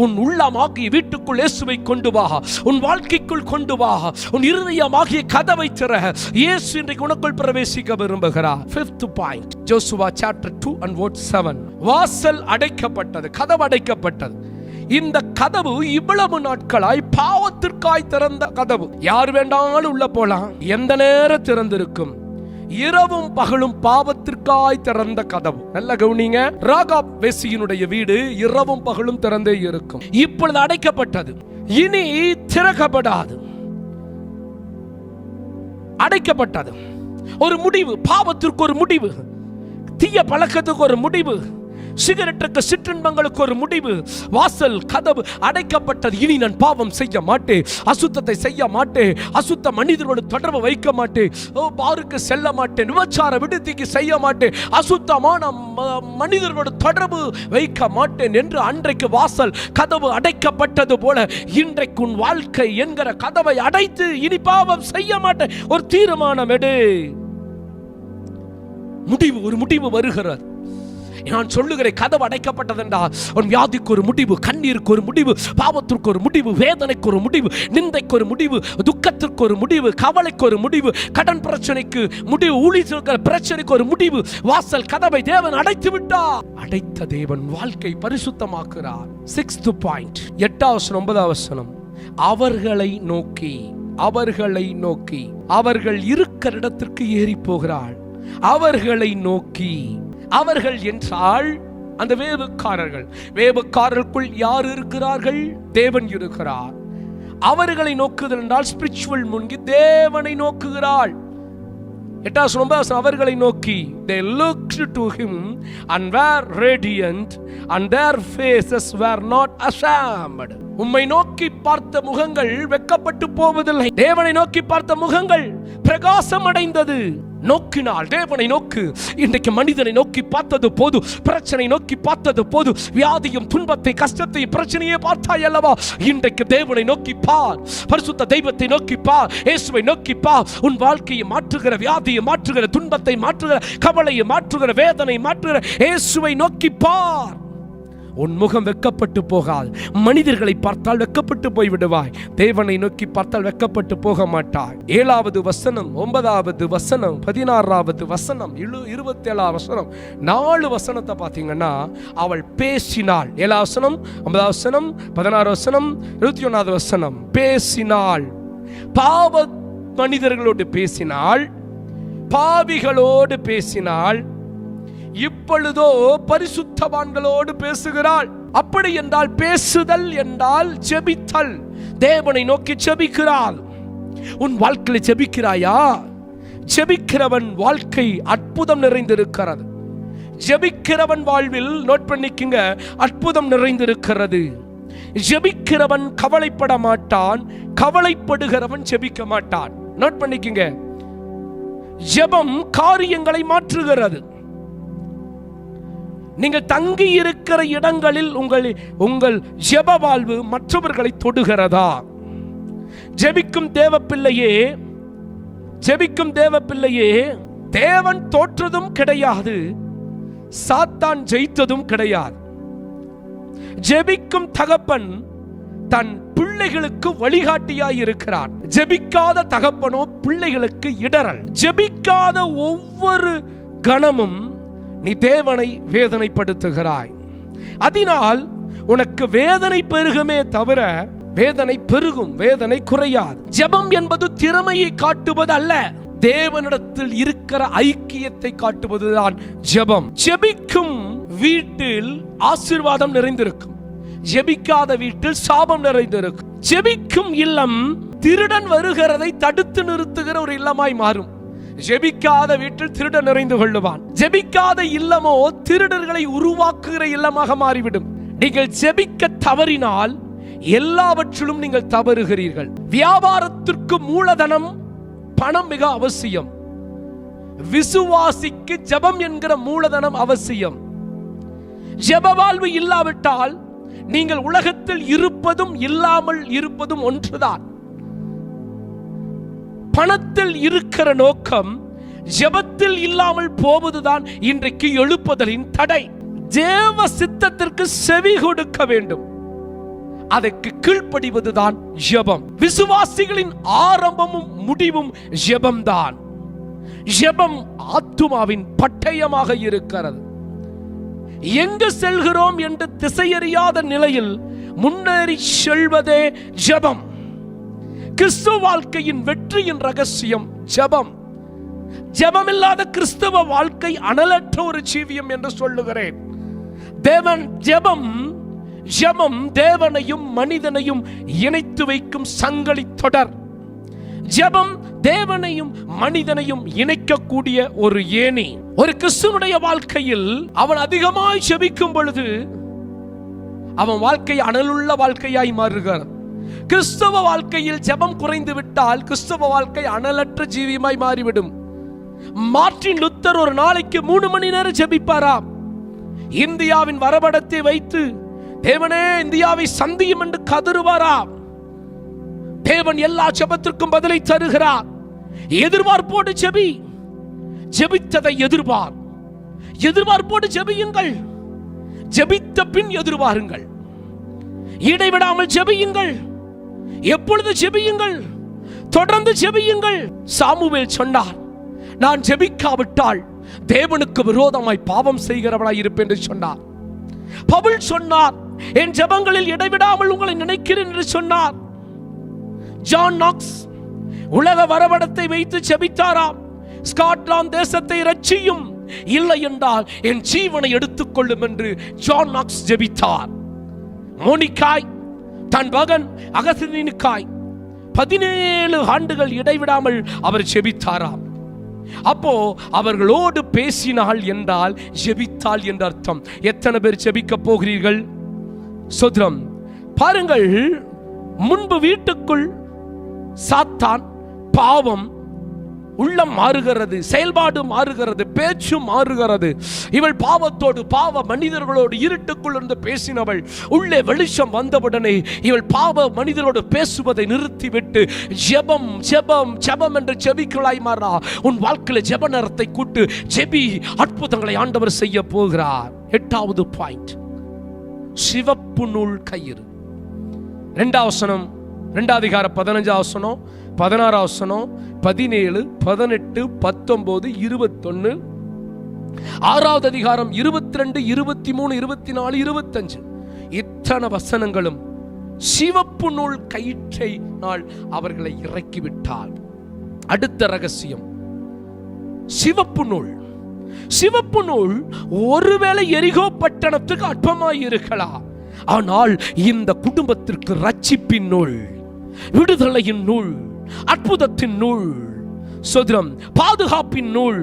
உன் உள்ளமாகிய வீட்டுக்குள் இயேசுவை கொண்டு வா, உன் வாழ்க்கைக்குள் கொண்டு வா, உன் இருதயமாகிய கதவை திற. இயேசு இன்றைக்கு உனக்குள் பிரவேசிக்க விரும்புகிறார். Fifth point, Joshua chapter 2 and verse 7. வாசல் அடைக்கப்பட்டது, கதவு அடைக்கப்பட்டது. இந்த கதவு இவ்வளவு நாட்களாய் பாவத்திற்காய் திறந்த கதவு. யார் வேண்டாலும் உள்ள போலாம், எந்த நேரம் திறந்திருக்கும். இரவும் பகலும் பாவத்திற்காய் திறந்த கதவு. நல்ல கவனிங்க. ராகாப் வேசியினுடைய வீடு இரவும் பகலும் திறந்தே இருக்கும். இப்பொழுது அடைக்கப்பட்டது, இனி திறக்கப்படாது. அடைக்கப்பட்டது. ஒரு முடிவு, பாவத்திற்கு ஒரு முடிவு, தீய பழக்கத்துக்கு ஒரு முடிவு, சிகரெட்டுக்கு, சிற்றின்பங்களுக்கு ஒரு முடிவு. வாசல் கதவு அடைக்கப்பட்டது. இனி நான் பாவம் செய்ய மாட்டேன், அசுத்தத்தை செய்ய மாட்டேன், அசுத்த மனிதர்களோடு தொடர்பு வைக்க மாட்டேன், பாருக்கு செல்ல மாட்டேன், விபச்சார விடுதிக்கு செய்ய மாட்டேன், அசுத்தமான மனிதர்களோடு தொடர்பு வைக்க மாட்டேன் என்று அன்றைக்கு வாசல் கதவு அடைக்கப்பட்டது போல இன்றைக்கு உன் வாழ்க்கை என்கிற கதவை அடைத்து இனி பாவம் செய்ய மாட்டேன் ஒரு தீர்மானம் எடு. முடிவு, ஒரு முடிவு வருகிறது. நான் சொல்லுகிறேன், கதவு அடைக்கப்பட்டதென்றால் உன் வியாதிக்கு ஒரு முடிவு, கண்ணீருக்கு ஒரு முடிவு, பாவத்திற்கு ஒரு முடிவு, வேதனைக்கு ஒரு முடிவு, நிந்தைக்கு ஒரு முடிவு, துக்கத்திற்கு ஒரு முடிவு, கவலைக்கு ஒரு முடிவு, கடன் பிரச்சனைக்கு முடிவு, ஊழியர்களுக்கு பிரச்சனைக்கு ஒரு முடிவு. வாசல் கதவை தேவன் அடைத்து விட்டார். அடைத்த தேவன் வாழ்க்கை பரிசுத்தமாக்குறார். Sixth point, 8-9 அவர்களை நோக்கி, அவர்களை நோக்கி, அவர்கள் இருக்கிற இடத்திற்கு ஏறி போகிறாள். அவர்களை நோக்கி, அவர்கள் என்றால் அந்த வேவுக்காரர்கள். வேவுக்காரர்களுக்குள் யார் இருக்கிறார்கள்? தேவன் இருக்கிறார். அவர்களை நோக்குதல் என்றால் ஸ்பிரிச்சுவல் முன்கி தேவனை நோக்குகிறாள். 8 அவர்களை நோக்கி, they looked to him and were radiant and their faces were not ashamed. உம்மை நோக்கி பார்த்த முகங்கள் வெட்கப்பட்டு போவதில்லை. தேவனை நோக்கி பார்த்த முகங்கள் பிரகாசம் அடைந்தது. நோக்கினால் தேவனை நோக்கு. இன்றைக்கு மனிதனை நோக்கி பார்த்தது போது, பிரச்சனை நோக்கி பார்த்தது போது, வியாதியும் துன்பத்தை கஷ்டத்தை பிரச்சனையே பார்த்தாய் அல்லவா? இன்றைக்கு தேவனை நோக்கி பார், பரிசுத்த தெய்வத்தை நோக்கி பார், இயேசுவை நோக்கி பார். உன் வாழ்க்கையை மாற்றுகிற, வியாதியை மாற்றுகிற, துன்பத்தை மாற்றுகிற, கவலையை மாற்றுகிற, வேதனை மாற்றுகிற இயேசுவை நோக்கி பார். உன் முகம் வெட்கப்பட்டு போகாது. மனிதர்களை பார்த்தால் வெட்கப்பட்டு போய்விடுவாய். தேவனை நோக்கி பார்த்தால் வெட்கப்பட்டு போக மாட்டாய். 7வது வசனம், 9வது வசனம், 16வது வசனம், 27வது வசனம், 4 வசனத்தை பார்த்தீங்கன்னா அவள் பேசினாள். 7வது வசனம், 9வது வசனம், 16வது வசனம், 21வது வசனம். பேசினாள். பாவ மனிதர்களோடு பேசினாள், பாவிகளோடு பேசினாள். இப்பொழுதோ பரிசுத்தவான்களோடு பேசுகிறாள். அப்படி என்றால் பேசுதல் என்றால் ஜெபித்தல். தேவனை நோக்கி ஜெபிக்கிறாள். உன் வாழ்க்கையில் ஜெபிக்கிறாயா? ஜெபிக்கிறவன் வாழ்க்கை அற்புதம் நிறைந்திருக்கிறது. ஜெபிக்கிறவன் வாழ்வில் நோட் பண்ணிக்குங்க, அற்புதம் நிறைந்திருக்கிறது. ஜெபிக்கிறவன் கவலைப்பட மாட்டான், கவலைப்படுகிறவன் ஜெபிக்க மாட்டான். நோட் பண்ணிக்குங்க, ஜெபம் காரியங்களை மாற்றுகிறது. நீங்கள் தங்கி இருக்கிற இடங்களில் உங்கள் ஜெப வாழ்வு மற்றவர்களை தொடுகிறதா? ஜெபிக்கும் தேவ பிள்ளையே, ஜெபிக்கும் தேவ பிள்ளையே, தேவன் தோற்றதும் கிடையாது, சாத்தான் ஜெயித்ததும் கிடையாது. ஜெபிக்கும் தகப்பன் தன் பிள்ளைகளுக்கு வழிகாட்டியாய் இருக்கிறார். ஜெபிக்காத தகப்பனோ பிள்ளைகளுக்கு இடரல். ஜெபிக்காத ஒவ்வொரு கணமும் நீ தேவனை வேதனைப்படுத்துகிறாய். அதனால் உனக்கு வேதனை பெருகுமே தவிர வேதனை பெருகும், வேதனை குறையாது. ஜெபம் என்பது திறமையை காட்டுவது அல்ல, தேவனிடத்தில் இருக்கிற ஐக்கியத்தை காட்டுவதுதான் ஜெபம். ஜெபிக்கும் வீட்டில் ஆசீர்வாதம் நிறைந்திருக்கும், ஜெபிக்காத வீட்டில் சாபம் நிறைந்திருக்கும். ஜெபிக்கும் இல்லம் திருடன் வருகிறதை தடுத்து நிறுத்துகிற ஒரு இல்லமாய் மாறும். ஜெபிக்காத வீட்டில் திருடன் நிறைந்து கொள்ளுவான். ஜெபிக்காத இல்லமோ திருடர்களை உருவாக்குகிற இல்லமாக மாறிவிடும். நீங்கள் ஜெபிக்க தவறினால் எல்லாவற்றிலும் நீங்கள் தவறுகிறீர்கள். வியாபாரத்திற்கு மூலதனம் பணம் மிக அவசியம். விசுவாசிக்கு ஜெபம் என்கிற மூலதனம் அவசியம். ஜெப வாழ்வு இல்லாவிட்டால் நீங்கள் உலகத்தில் இருப்பதும் இல்லாமல் இருப்பதும் ஒன்றுதான். பணத்தில் இருக்கிற நோக்கம் ஜெபத்தில் இல்லாமல் போவதுதான் இன்றைக்கு எழுப்புதலின் தடை. தேவ சித்தத்திற்கு செவி கொடுக்க வேண்டும், அதற்கு கீழ்ப்படிவதுதான் ஜெபம். விசுவாசிகளின் ஆரம்பமும் முடிவும் ஜெபம்தான். ஜெபம் ஆத்துமாவின் பட்டயமாக இருக்கிறது. எங்கு செல்கிறோம் என்று திசையறியாத நிலையில் முன்னேறி செல்வதே ஜெபம். கிறிஸ்துவ வாழ்க்கையின் வெற்றியின் ரகசியம் ஜெபம். ஜெபமில்லாத கிறிஸ்தவ வாழ்க்கை அனலற்ற ஒரு ஜீவியம் என்று சொல்லுகிறேன். ஜெபம் தேவனையும் மனிதனையும் இணைத்து வைக்கும் சங்கிலி தொடர். ஜெபம் தேவனையும் மனிதனையும் இணைக்கக்கூடிய ஒரு ஏணி. ஒரு கிறிஸ்துவனுடைய வாழ்க்கையில் அவன் அதிகமாய் ஜெபிக்கும் பொழுது அவன் வாழ்க்கை அனலுள்ள வாழ்க்கையாய் மாறுகிறார். கிறிஸ்தவ வாழ்க்கையில் ஜெபம் குறைந்து விட்டால் கிறிஸ்தவ வாழ்க்கை அனலற்ற ஜீவியமாய் மாறிவிடும். மார்ட்டின் லூத்தர் ஒரு நாளைக்கு 3 மணி நேரம் ஜெபிப்பாராம். இந்தியாவின் வரைபடத்தை வைத்து தேவனே இந்தியாவை சந்தியும் என்று கதறுவாராம். தேவன் எல்லா ஜெபத்திற்கும் பதிலை தருகிறார். எதிர்பார்ப்போடு ஜெபி, ஜெபித்ததை எதிர்பார்ப்போடு ஜெபியுங்கள். ஜெபித்த பின் எதிர்பாருங்கள். இடைவிடாமல் ஜெபியுங்கள். எப்பொழுது ஜெபியுங்கள், தொடர்ந்து ஜெபியுங்கள். சாமுவேல் சொன்னார், நான் ஜெபிக்காவிட்டால் தேவனுக்கு விரோதமாய் பாவம் செய்கிறவனாய் இருப்பேன் என்று சொன்னார். பவுல் சொன்னார், என் ஜெபங்களில் இடைவிடாமல் உங்களை நினைக்கிறேன் என்று சொன்னார். ஜான் நாக்ஸ் உலக வரைபடத்தை வைத்து ஜெபித்தாராம். ஸ்காட்லாந்து தேசத்தை ரட்சியும், இல்லை என்றால் என் ஜீவனை எடுத்துக்கொள்ளும் என்று ஜான் நாக்ஸ் ஜெபித்தார். மோனிகாய் தன் மகன் அகஸ்தீனுக்காய் 17 ஆண்டுகள் இடைவிடாமல் அவர் ஜெபித்தாராம். அப்போ அவர்களோடு பேசினாள் என்றால் ஜெபித்தாள் என்ற அர்த்தம். எத்தனை பேர் ஜெபிக்க போகிறீர்கள்? சோத்ரம். பாருங்கள், முன்பு வீட்டுக்குள் சாத்தான், பாவம், உள்ளம் மாறுகிறது, செயல்பாடு மாறுகிறது, பேச்சு மாறுகிறது. இவள் பாவத்தோடு, பாவ மனிதர்களோடு இருட்டுக்குள் இருந்து பேசினவள் உள்ளே வெளிச்சம் வந்தவுடனே இவள் பாவ மனிதரோடு பேசுவதை நிறுத்திவிட்டு ஜெபம் ஜெபம் ஜெபம் என்று ஜெபிக்கலாய் மாறா. உன் வாழ்க்கையில் ஜெப நேரத்தை கூட்டு, ஜெபி, அற்புதங்களை ஆண்டவர் செய்ய போகிறார். 8வது பாயிண்ட், சிவப்பு நூல் கயிறு. 2வது வசனம், 2 அதிகாரம் 15 வசனம், 16 வசனம், 17, 18, 19, 21, 6வது அதிகாரம் 22, 23, 24, 25 இத்தனை வசனங்களும் சிவப்பு நூல் கயிற்றை நாள் அவர்களை இறக்கிவிட்டார். அடுத்த ரகசியம், சிவப்பு நூல். சிவப்பு நூல் ஒருவேளை எரிகோ பட்டணத்துக்கு அற்பமாய் இருக்கலாம், ஆனால் இந்த குடும்பத்திற்கு ரட்சிப்பின் நூல், விடுதலையின் நூல், அற்புதத்தின் நூல், சோதரம், பாதுகாப்பின் நூல்,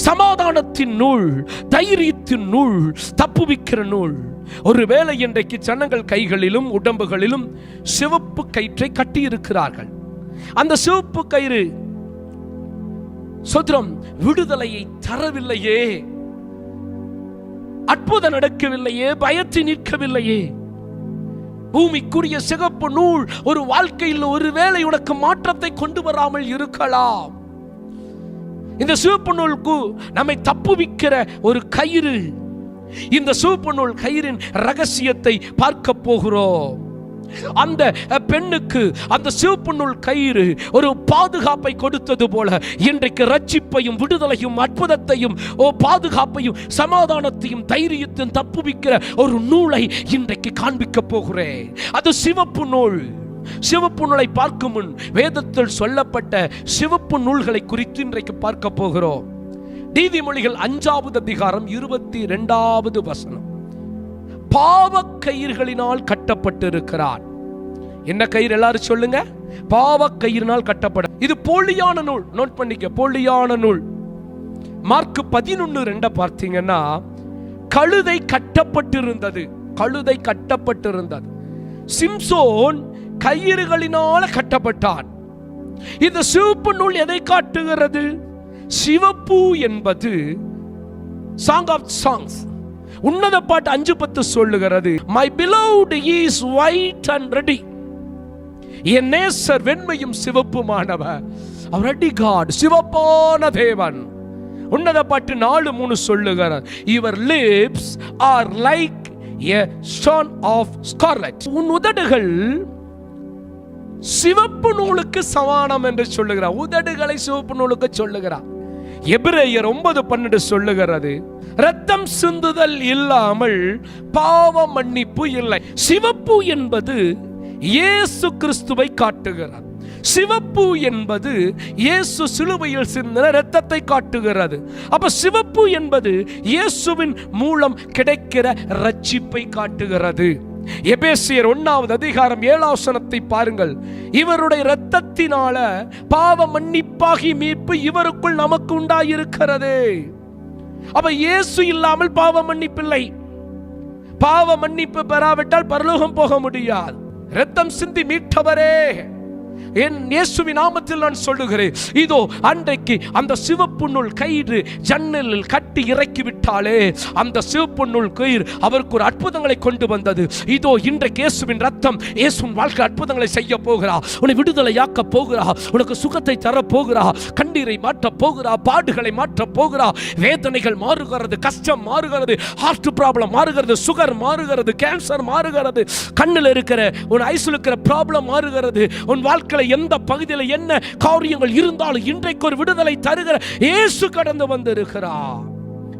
சமாதானத்தின் நூல், தைரியத்தின் நூல், தப்புவிக்கிற நூல். ஒருவேளை இன்றைக்கு ஜனங்கள் கைகளிலும் உடம்புகளிலும் சிவப்பு கயிற்றை கட்டி இருக்கிறார்கள். அந்த சிவப்பு கயிறு சோதரம் விடுதலையை தரவில்லையே, அற்புதம் நடக்கவில்லையே, பயத்தை நிற்கவில்லையே. பூமிக்குரிய சிகப்பு நூல் ஒரு வாழ்க்கையில் ஒருவேளை உனக்கு மாற்றத்தை கொண்டு வராமல் இருக்கலாம். இந்த சிவப்பு நூலுக்கு நம்மை தப்புவிக்கிற ஒரு கயிறு. இந்த சிவப்பு நூல் கயிறின் ரகசியத்தை பார்க்க போகிறோம். அந்த பெண்ணுக்கு அந்த சிவப்பு நூல் கயிறு ஒரு பாதுகாப்பை கொடுத்தது போல இன்றைக்கு ரட்சிப்பையும், விடுதலையும், அற்புதத்தையும், பாதுகாப்பையும், சமாதானத்தையும், தைரியத்தையும் தப்புவிக்கிற ஒரு நூலை இன்றைக்கு காண்பிக்க போகிறேன். அது சிவப்பு நூல். சிவப்பு நூலை பார்க்கும் முன் வேதத்தில் சொல்லப்பட்ட சிவப்பு நூல்களை குறித்து இன்றைக்கு பார்க்க போகிறோம். நீதிமொழிகள் 5வது அதிகாரம் 22வது வசனம், பாவ கயிறுகளினால் கட்டப்பட்டிருக்கிறார். என்ன கயிறு? எல்லாரும் சொல்லுங்க. பாவ கயிறினால் கட்டப்பட. இது போலியான நூல். நோட் பண்ணிக்க, போலியான நூல். மார்க் 11:2 பார்த்தீங்கன்னா, கழுதை கட்டப்பட்டிருந்தது. கழுதை கட்டப்பட்டிருந்தது. சிம்சோன் கயிறுகளினால கட்டப்பட்டான். இந்த சிவப்பு நூல் எதை காட்டுகிறது? சிவப்பு என்பது சாங் ஆஃப் சாங்ஸ், உன்னத பாட்டு 5:10 சொல்லுகிறது, my beloved is white and ready. என் நேசர் வெண்மையும் சிவப்புமானவர். அவர் ரெடி காட், சிவப்பான தேவன். உன்னத பாட்டு 4:3 சொல்லுகிறார், your lips are like a stone of scarlet. உன் உதடுகள் சிவப்பு நூலுக்கு சமானம் என்று சொல்லுகிறார். உதடுகளை சிவப்பு நூலுக்கு சொல்லுகிறார். எபிரேயர் 9:12 சொல்லுகிறது, ரத்தம் சிந்துதல் இல்லாமல் பாவ மன்னிப்பு இல்லை. சிவப்பு என்பது இயேசு கிறிஸ்துவை காட்டுகிறார். சிவப்பு என்பது இயேசு சிலுவையில் சிந்தின இரத்தத்தை காட்டுகிறது. அப்ப சிவப்பு என்பது இயேசுவின் மூலம் கிடைக்கிற ரட்சிப்பை காட்டுகிறது. எபேசியர் 1வது அதிகாரம் 7வது வசனத்தை பாருங்கள், இவருடைய இரத்தத்தினால பாவ மன்னிப்பாகி மீட்பு இவருக்குள் நமக்கு உண்டாயிருக்கிறது. அப்ப இயேசு இல்லாமல் பாவ மன்னிப்பில்லை. பாவ மன்னிப்பு பெறாவிட்டால் பரலோகம் போக முடியாது. இரத்தம் சிந்தி மீட்டவரே, என் இயேசுவின் நாமத்தில் நான் சொல்லுகிறேன், இதோ அன்றைக்கு அந்த சிவப்பு நூல் கயிறு ஜன்னலில் கட்டி இறக்கி விட்டாலே, அந்த சிவப்பு நூல் கயிறு அவருக்கு ஒரு அற்புதங்களை கொண்டு வந்தது. இதோ இன்றைக்கு இயேசுவின் ரத்தம் இயேசுவின் வாழ்க்கை அற்புதங்களை செய்ய போகிறா. உன்னை விடுதலையாக்க போகிறா. உனக்கு சுகத்தை தர போகிறா. கண்ணீரை மாற்ற போகிறா. பாடுகளை மாற்ற போகிறா. வேதனைகள் மாறுகிறது, கஷ்டம் மாறுகிறது, ஹார்ட் ப்ராப்ளம் மாறுகிறது, சுகர் மாறுகிறது, கேன்சர் மாறுகிறது, கண்ணில் இருக்கிற உன் ஐஸ்ல இருக்கிற ப்ராப்ளம் மாறுகிறது. உன் வாழ்க்கையில் எந்த பகுதியில் என்ன காரியங்கள் இருந்தாலும் இன்றைக்கு ஒரு விடுதலை தருகிற இயேசு கடந்து வந்திருக்கிறார்.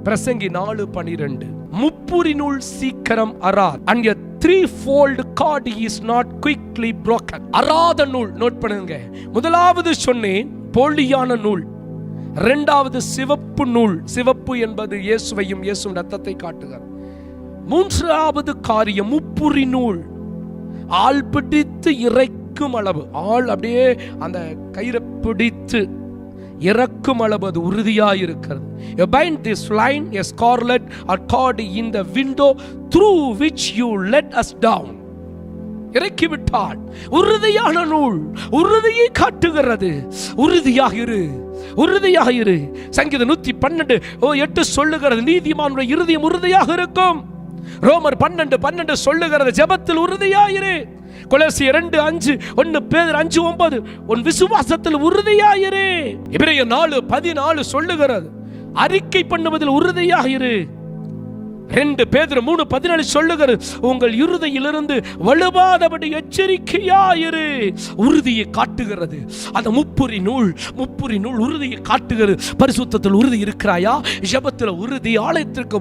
பிரசங்கி 4:12, முப்புரி நூல் சீக்கிரம் அறாது, and a threefold cord is not quickly broken. அறாத நூல். நோட் பண்ணுங்க. முதலாவது சொன்னேன் போலியான நூல். இரண்டாவது சிவப்பு நூல். சிவப்பு என்பது இயேசுவையும் இயேசுவின் ரத்தத்தை காட்டுகிறது. மூன்றாவது காரியம் முப்புரி நூல். ஆள் பிடித்து இறைக்கும் அளவு, ஆள் அப்படியே அந்த கயிறை பிடித்து இறக்கும் அளவு அது உறுதியாக இருக்கிறது. You bind this line, a scarlet or cord in the window through which you let us down. இறக்கிவிட்டால் உறுதியான நூல் உறுதியை காட்டுகிறது. உறுதியாக இரு, உறுதியாக இரு. சங்கீதம் 112:8 சொல்லுகிறது, நீதிமானுடைய இருதயம் உறுதியாக இருக்கும். ரோமர் 12:12 சொல்லுகிறது, ஜெபத்தில் உறுதியாயிரு. கொலோசியர் 2:5, 1 பேதுரு 5:9 உன் விசுவாசத்தில் உறுதியாயிரு. எபிரேயர் 4:14 சொல்லுகிறது, அறிக்கை பண்ணுவதில் உறுதியாயிரு. 2 பேதுரு 3:17 சொல்லுகிறது, உங்கள் இருதயிலிருந்து வலுவாதபடி எச்சரிக்கையாயிரு. உறுதியை காட்டுகிறது அந்த முப்புரி நூல் உறுதியை காட்டுகிறது. பரிசுத்தத்தில் உறுதி இருக்கிறாயா? ஜெபத்தில் உறுதி, ஆலயத்திற்கு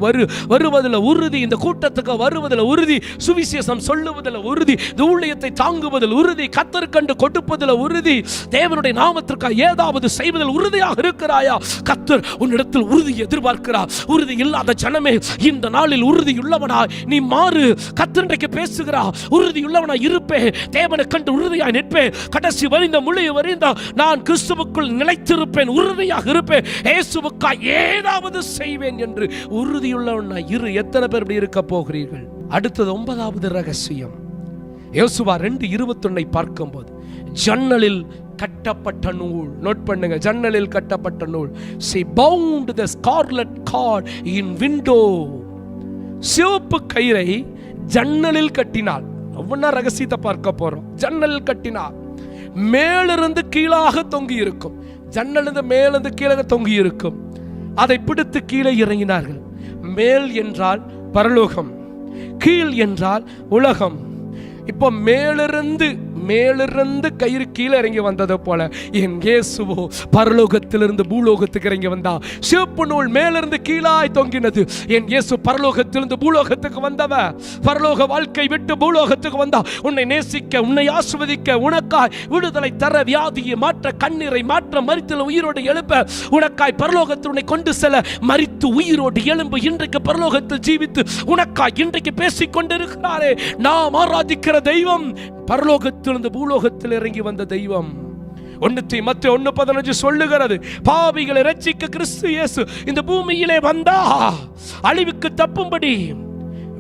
வருவதில் உறுதி, இந்த கூட்டத்துக்கு வருவதில் உறுதி, சுவிசேஷம் சொல்லுவதில் உறுதி, ஊழியத்தை தாங்குவதில் உறுதி, கர்த்தருக்கென்று கொடுப்பதில் உறுதி, தேவனுடைய நாமத்திற்காக ஏதாவது செய்வதில் உறுதியாக இருக்கிறாயா? கர்த்தர் உன்னிடத்தில் உறுதி எதிர்பார்க்கிறார். உறுதி இல்லாத ஜனமே, இந்த நாளில் உறுதியுள்ளவனாய் நீ மாறு. கர்த்தருக்கு பேசுகிறா, உறுதியுள்ளவனாய் இருப்பே, தேவனை கண்டு உறுதியாய் நிற்பே, கடைசி வரிந்த முழு வரிந்த நான் கிறிஸ்துவுக்குள் நிலைத்திருப்பேன், உறுதியாக இருப்பேன், இயேசுவுக்காய் ஏதாவது செய்வேன் என்று உறுதியுள்ளவனாய் இரு. எத்தனை பேர் இப்படி இருக்க போகிறீர்கள்? அடுத்தது 9வது ரகசியம். யோசுவா 2:21 பார்க்கும்போது, ஜன்னலில் கட்டப்பட்ட நூல். நோட் பண்ணுங்க, ஜன்னலில் கட்டப்பட்ட நூல். She bound the scarlet cord in window. சிவப்பு கயிறை ஜன்னலில் கட்டினாள். ஒவ்வொன்னா ரகசியத்தை பார்க்க போறோம். ஜன்னலில் கட்டினாள். மேலிருந்து கீழாக தொங்கி இருக்கும். ஜன்னலிருந்து மேலிருந்து கீழே தொங்கி இருக்கும். அதை பிடித்து கீழே இறங்கினார்கள். மேல் என்றால் பரலோகம், கீழ் என்றால் உலகம். இப்போ மேலிருந்து கயிறு கீழே இறங்கி வந்தது போல என் இயேசுவோ பரலோகத்திலிருந்து பூலோகத்துக்கு இறங்கி வந்தா. சிவப்பு நூல் மேலிருந்து கீழாய் தொங்கினது. என் இயேசு பரலோகத்திலிருந்து பூலோகத்துக்கு வந்தவ. பரலோக வாழ்க்கை விட்டு பூலோகத்துக்கு வந்தா உன்னை நேசிக்க, உன்னை ஆசீர்வதிக்க, உனக்காய் விடுதலை தர, வியாதியை மாற்ற, கண்ணீரை மாற்ற, மரித்து உயிரோடு எழுப்ப, உனக்காய் பரலோகத்தில் உன்னை கொண்டு செல்ல, மரித்து உயிரோடு எழும்பு, இன்றைக்கு பரலோகத்தில் ஜீவித்து உனக்காய் இன்றைக்கு பேசிக் கொண்டிருக்கிறாரே நாம் ஆராதிக்கிற தெய்வம், பரலோகத்திலிருந்து பூலோகத்தில் இறங்கி வந்த தெய்வம். மத்தேயு 1:15 சொல்லுகிறது, பாவிகளை ரட்சிக்க கிறிஸ்து இயேசு இந்த பூமியிலே வந்தா அழிவுக்கு தப்பும்படி.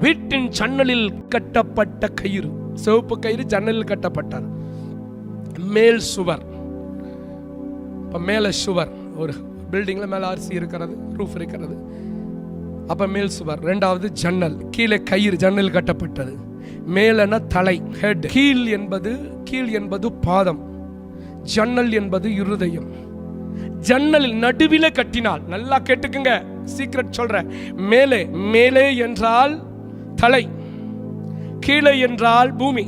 வீட்டின் ஜன்னலில் கட்டப்பட்ட கயிறு, சிவப்பு கயிறு ஜன்னலில் கட்டப்பட்டது. மேல் சுவர், மேல சுவர், ஒரு பில்டிங்ல மேல அரிசி இருக்கிறது, ரூஃப் இருக்கிறது, அப்ப மேல் சுவர். 2வது ஜன்னல், கீழே கயிறு ஜன்னல் கட்டப்பட்டது. மேலன தலை, ஹெட். கீழ் என்பது பாதம், ஜன்னல் என்பது இருதயம். ஜன்னலில் நடுவிலே கட்டினால், நல்லா கேட்டுக்குங்க, சீக்ரெட் சொல்றேன். மேலே என்றால் தலை, கீழே என்றால் பூமி,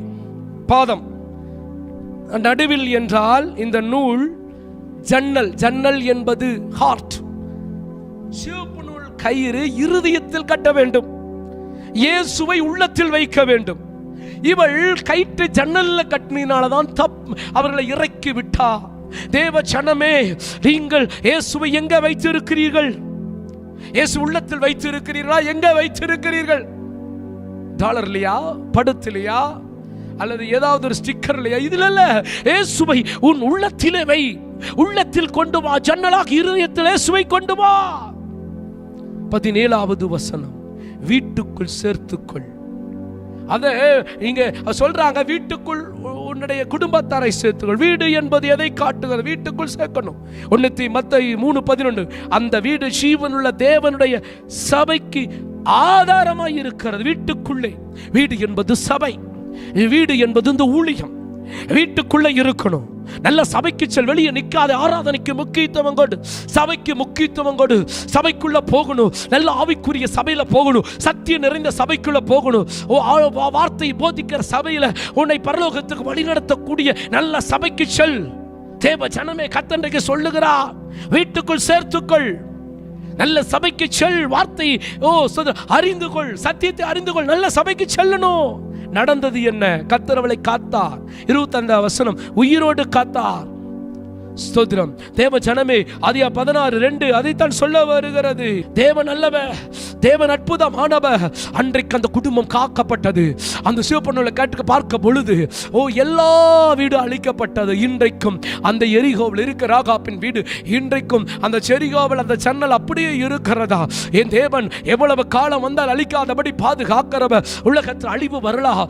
பாதம், நடுவில் என்றால் இந்த நூல் ஜன்னல் என்பது ஹார்ட். சிவப்பு நூல் கயிறு இருதயத்தில் கட்ட வேண்டும், இயேசுவை உள்ளத்தில் வைக்க வேண்டும். இவள் கயிற்று ஜன்னல்ல கட்டினால்தான் அவர்களை இறக்கி விட்டா. தேவ ஜனமே, நீங்கள் இயேசுவை எங்க வைத்திருக்கிறீர்கள்? இயேசு உள்ளத்தில் வைத்திருக்கிறீர்களா? எங்க வைத்திருக்கிறீர்கள்? டாலர்லையா, படத்திலையா, அல்லது ஏதாவது ஒரு ஸ்டிக்கர் இல்லையா? இதுல இல்ல, இயேசுவை உன் உள்ளத்திலே வை, உள்ளத்தில் கொண்டு வா, ஜன்னலாக இருதயத்தில் இயேசுவை கொண்டு வா. 17வது வசனம், வீட்டுக்குள் சேர்த்துக்கொள். அத இங்க சொல்றாங்க, வீட்டுக்குள் உன்னுடைய குடும்பத்தாரை சேர்த்துக்கொள். வீடு என்பது எதை காட்டுகிறது? வீட்டுக்குள் சேர்க்கணும். மத்தேயு 3:11, அந்த வீடு ஜீவனுள்ள தேவனுடைய சபைக்கு ஆதாரமாய் இருக்கிறது. வீட்டுக்குள்ளே, வீடு என்பது சபை, வீடு என்பது இந்த ஊழியம். வீட்டுக்குள்ள இருக்கணும். நல்ல சபைக்கு செல், வெளியே நிற்காத. ஆராதனைக்கு முக்கியத்துவம் கொடு, சபைக்கு முக்கியத்துவம் கொடு. சபைக்குள்ள போகணும், நல்ல ஆவிக்குரிய சபையில போகணும், சத்தியம் நிறைந்த சபைக்குள்ள போகணும். வார்த்தை போதிக்கிற சபையில உன்னை பரலோகத்துக்கு வழிநடத்தக்கூடிய நல்ல சபைக்கு செல். தேவ ஜனமே, கர்த்தர் சொல்லுகிறா, வீட்டுக்குள் சேர்த்துக்கொள், நல்ல சபைக்கு செல். வார்த்தை அறிந்து கொள், சத்தியத்தை அறிந்து கொள். நல்ல சபைக்கு செல்லணும். நடந்தது என்ன? கர்த்தர் அவளை காத்தார். 25வது வசனம், உயிரோடு காத்தார். ஸ்தோத்திரம். தேவ ஜனமே, அதியா 16:2 அதைத்தான் சொல்ல வருகிறது. தேவன் நல்லவர், தேவன் அற்புதமானவர். அன்றைக்கு அந்த குடும்பம் காக்கப்பட்டது. அந்த சிவப்பொன்னுல கேட்டு பார்க்க பொழுது எல்லா வீடு அழிக்கப்பட்டது. இன்றைக்கும் அந்த எரிகோவில் இருக்க ராகாப்பின் வீடு இன்றைக்கும் அந்த செரிகோவில் அந்த ஜன்னல் அப்படியே இருக்கிறதா? என் தேவன் எவ்வளவு காலம் வந்தால் அழிக்காதபடி பாதுகாக்கிறவர். உலகத்தில் அழிவு வரலாம்,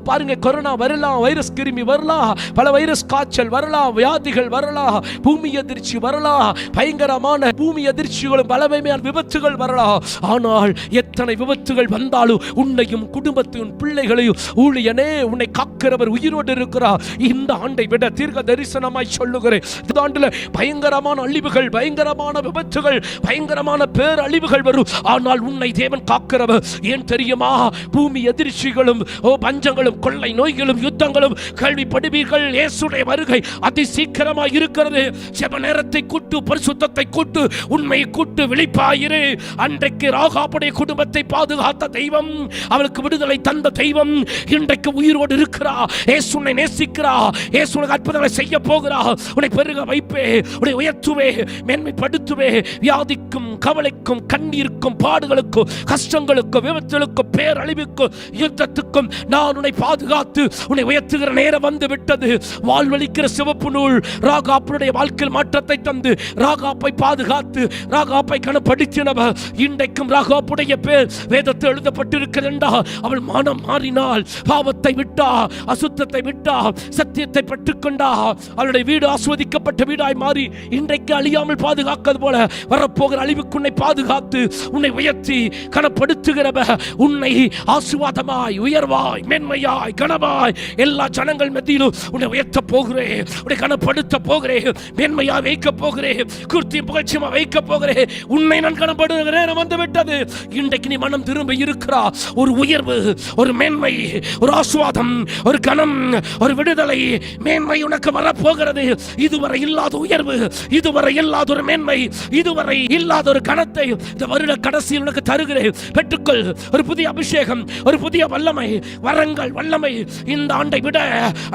பாருங்க, கொரோனா வரலாம், வைரஸ் கிருமி வரலாம், பல வைரஸ் காய்ச்சல் வரலாம், வியாதிகள் வரலாம், பூமி அதிர்ச்சி வரலாம், பயங்கரமான பூமி அதிர்ச்சிகளும் பலவகையான விபத்துகள் வரலாம். ஆனால் எத்தனை விபத்துகள் வந்தாலும் உன்னையும் குடும்பத்தையும் பிள்ளைகளையும் ஊழியனே உன்னை காக்கிறவர் உயிரோடு இருக்கிறார். இந்த ஆண்டை விட தீர்க்க தரிசனமாய் சொல்லுகிறேன், இந்த ஆண்டுல பயங்கரமான அழிவுகள், பயங்கரமான விபத்துகள், பயங்கரமான பேரழிவுகள் வரும். ஆனால் உன்னை தேவன் காக்கிறவர். ஏன் தெரியுமா? பூமி அதிர்ச்சிகளும் பஞ்சங்களும் கொள்ளை நோய்களும் யுத்தங்களும் கேள்விப்படுவீர்கள். இயேசுடைய வருகை அதி சீக்கிரமாய் இருக்கிறது. ஜெப நேரத்தை கூட்டு, பரிசுத்தத்தை கூட்டு, உண்மையை கூட்டு, விழிப்பாயிரு. அன்றைக்கு ராகாபுடைய குடும்பத்தை பாதுகாத்த தெய்வம், அவளுக்கு விடுதலை தந்த தெய்வம் இன்றைக்கு உயிரோடு இருக்கிறார். இயேசு உன்னை நேசிக்கிறார். இயேசு உனக்கு அற்புதங்களை செய்ய போகிறார். உன்னை பெருக வைப்பே, உன்னை உயர்த்துவே, மேன்மைப்படுத்துவே. வியாதிக்கும் கவலைக்கும் கண்ணீருக்கும் பாடுகளுக்கும் கஷ்டங்களுக்கும் விபத்துகளுக்கும் பேரழிவுக்கும் யுத்தத்துக்கும் நான் உன்னை பாதுகாத்து உன்னை உயர்த்துகிற நேரம் வந்து விட்டது. வாழ்வழிக்கிற சிவப்பு நூல் ராகாப்புடைய வாழ்க்கையில் மாற்றத்தை தந்து ராகாப்பை பாதுகாத்து ராகாப்பை கனப்படுத்தினவர். இன்றைக்கும் ராகாப்புடைய பேர் வேதத்தில் எழுதப்பட்டிருக்கிறதா? அவள் மனம் மாறினாள், பாவத்தை விட்டா, அசுத்தத்தை விட்டா, சத்தியத்தை பெற்றுக்கொண்டா. அவளுடைய வீடு ஆஸ்வதிக்கப்பட்ட வீடாய் மாறி இன்றைக்கு அழியாமல் பாதுகாக்கிறது போல வரப்போகிற அழிவுக்கு உன்னை பாதுகாத்து உன்னை உயர்த்தி கனப்படுத்துகிறவர். உன்னை ஆசீர்வாதமாய், உயர்வாய், மேன்மையாய், கனமாய் எல்லா ஜனங்கள் மத்தியிலும் உன்னை உயர்த்த போகிறேன், உன்னை கனப்படுத்த போகிறேன், மேன்மையாக வைக்க போகிறேன், குர்த்தி புகழ்ச்சியமா வைக்க போகிறேன். உன்னை நான் கனப்படுகிற நேரம் வந்து விட்டது. இன்றைக்கு நீ மனம் திரும்ப இருக்கிறா. ஒரு உயர்வு, ஒரு மேன்மை, ஒரு ஆசீர்வாதம், ஒரு கனம், ஒரு விடுதலை, மேன்மை உனக்கு வரப்போகிறது. இதுவரை இல்லாத உயர்வு, இதுவரை இல்லாத ஒரு மேன்மை, இதுவரை இல்லாத ஒரு கனத்தை இந்த வருட கடைசியில் உனக்கு தருகிறேன். பெற்றுக்கொள். ஒரு புதிய அபிஷேகம், ஒரு புதிய வல்லமை, வரங்கள், வல்லமை. இந்த ஆண்டை விட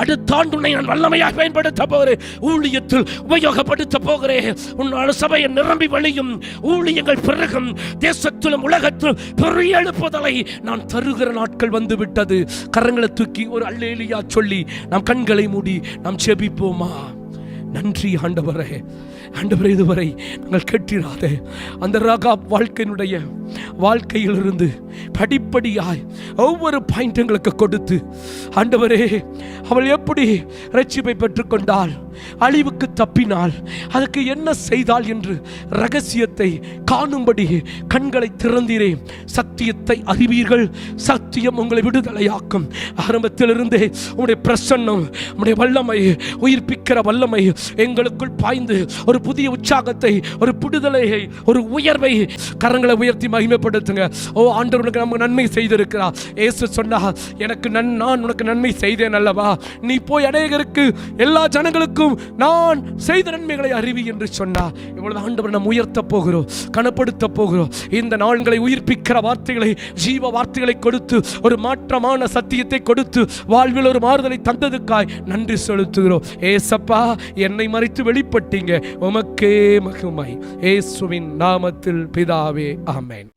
அடுத்த ஆண்டு உன்னை நான் வல்லமையாக பயன்படுத்த போகிறேன். ஊழியத்தில் உபயோகப்படுத்த போகிறேன். உன்னோட சபையை நிரம்பி வழியும், ஊழியங்கள் பிறகும், தேசத்திலும் உலகத்திலும் பெரிய எழுப்புதலை நான் தருகிற நாட்கள் வந்து விட்டது. கரங்களை தூக்கி ஒரு அல்லேலூயா சொல்லி நாம் கண்களை மூடி நாம் ஜெபிப்போமா? நன்றி ஆண்டவரே. ஆண்டவரே, இதுவரை நாங்கள் கேட்டிராத அந்த ராகாப் வாழ்க்கையிலிருந்து படிப்படியாய் ஒவ்வொரு பாயிண்ட் எங்களுக்கு கொடுத்து, ஆண்டவரே, அவள் எப்படி ரட்சிப்பை பெற்றுக்கொண்டாள், அழிவுக்கு தப்பினாள், அதுக்கு என்ன செய்தாள் என்று ரகசியத்தை காணும்படி கண்களை திறந்தீரே. சத்தியத்தை அறிவீர்கள், சத்தியம் உங்களை விடுதலையாக்கும். ஆரம்பத்திலிருந்தே உங்களுடைய பிரசன்னம், உங்களுடைய வல்லமை, உயிர்ப்பிக்கிற வல்லமை எங்களுக்குள் பாய்ந்து ஒரு புதிய உற்சாகத்தை, ஒரு விடுதலையை, ஒரு உயர்வை. கரங்களை உயர்த்தி மகிமைப்படுத்துங்க. ஆண்டவர் உனக்கு நமக்கு நன்மை செய்திருக்கிறார். இயேசு சொன்னார், நான் உனக்கு நன்மை செய்தேன் அல்லவா? நீ போய் அநேகருக்கு, எல்லா ஜனங்களுக்கும் நான் செய்த நன்மைகளை அறிவி என்று சொன்னார். இவ்வளவு ஆண்டவர் நாம் உயர்த்த போகிறோம், கனப்படுத்த போகிறோம். இந்த நாள்களை உயிர்ப்பிக்கிற வார்த்தைகளை, ஜீவ வார்த்தைகளை கொடுத்து, ஒரு மாற்றமான சத்தியத்தை கொடுத்து வாழ்வில் ஒரு மாறுதலை தந்ததுக்காய் நன்றி செலுத்துகிறோம். ஏசப்பா, என்னை மறைத்து வெளிப்பட்டீங்க, உமக்கே மகிமை. இயேசுவின் நாமத்தில் பிதாவே, ஆமென்.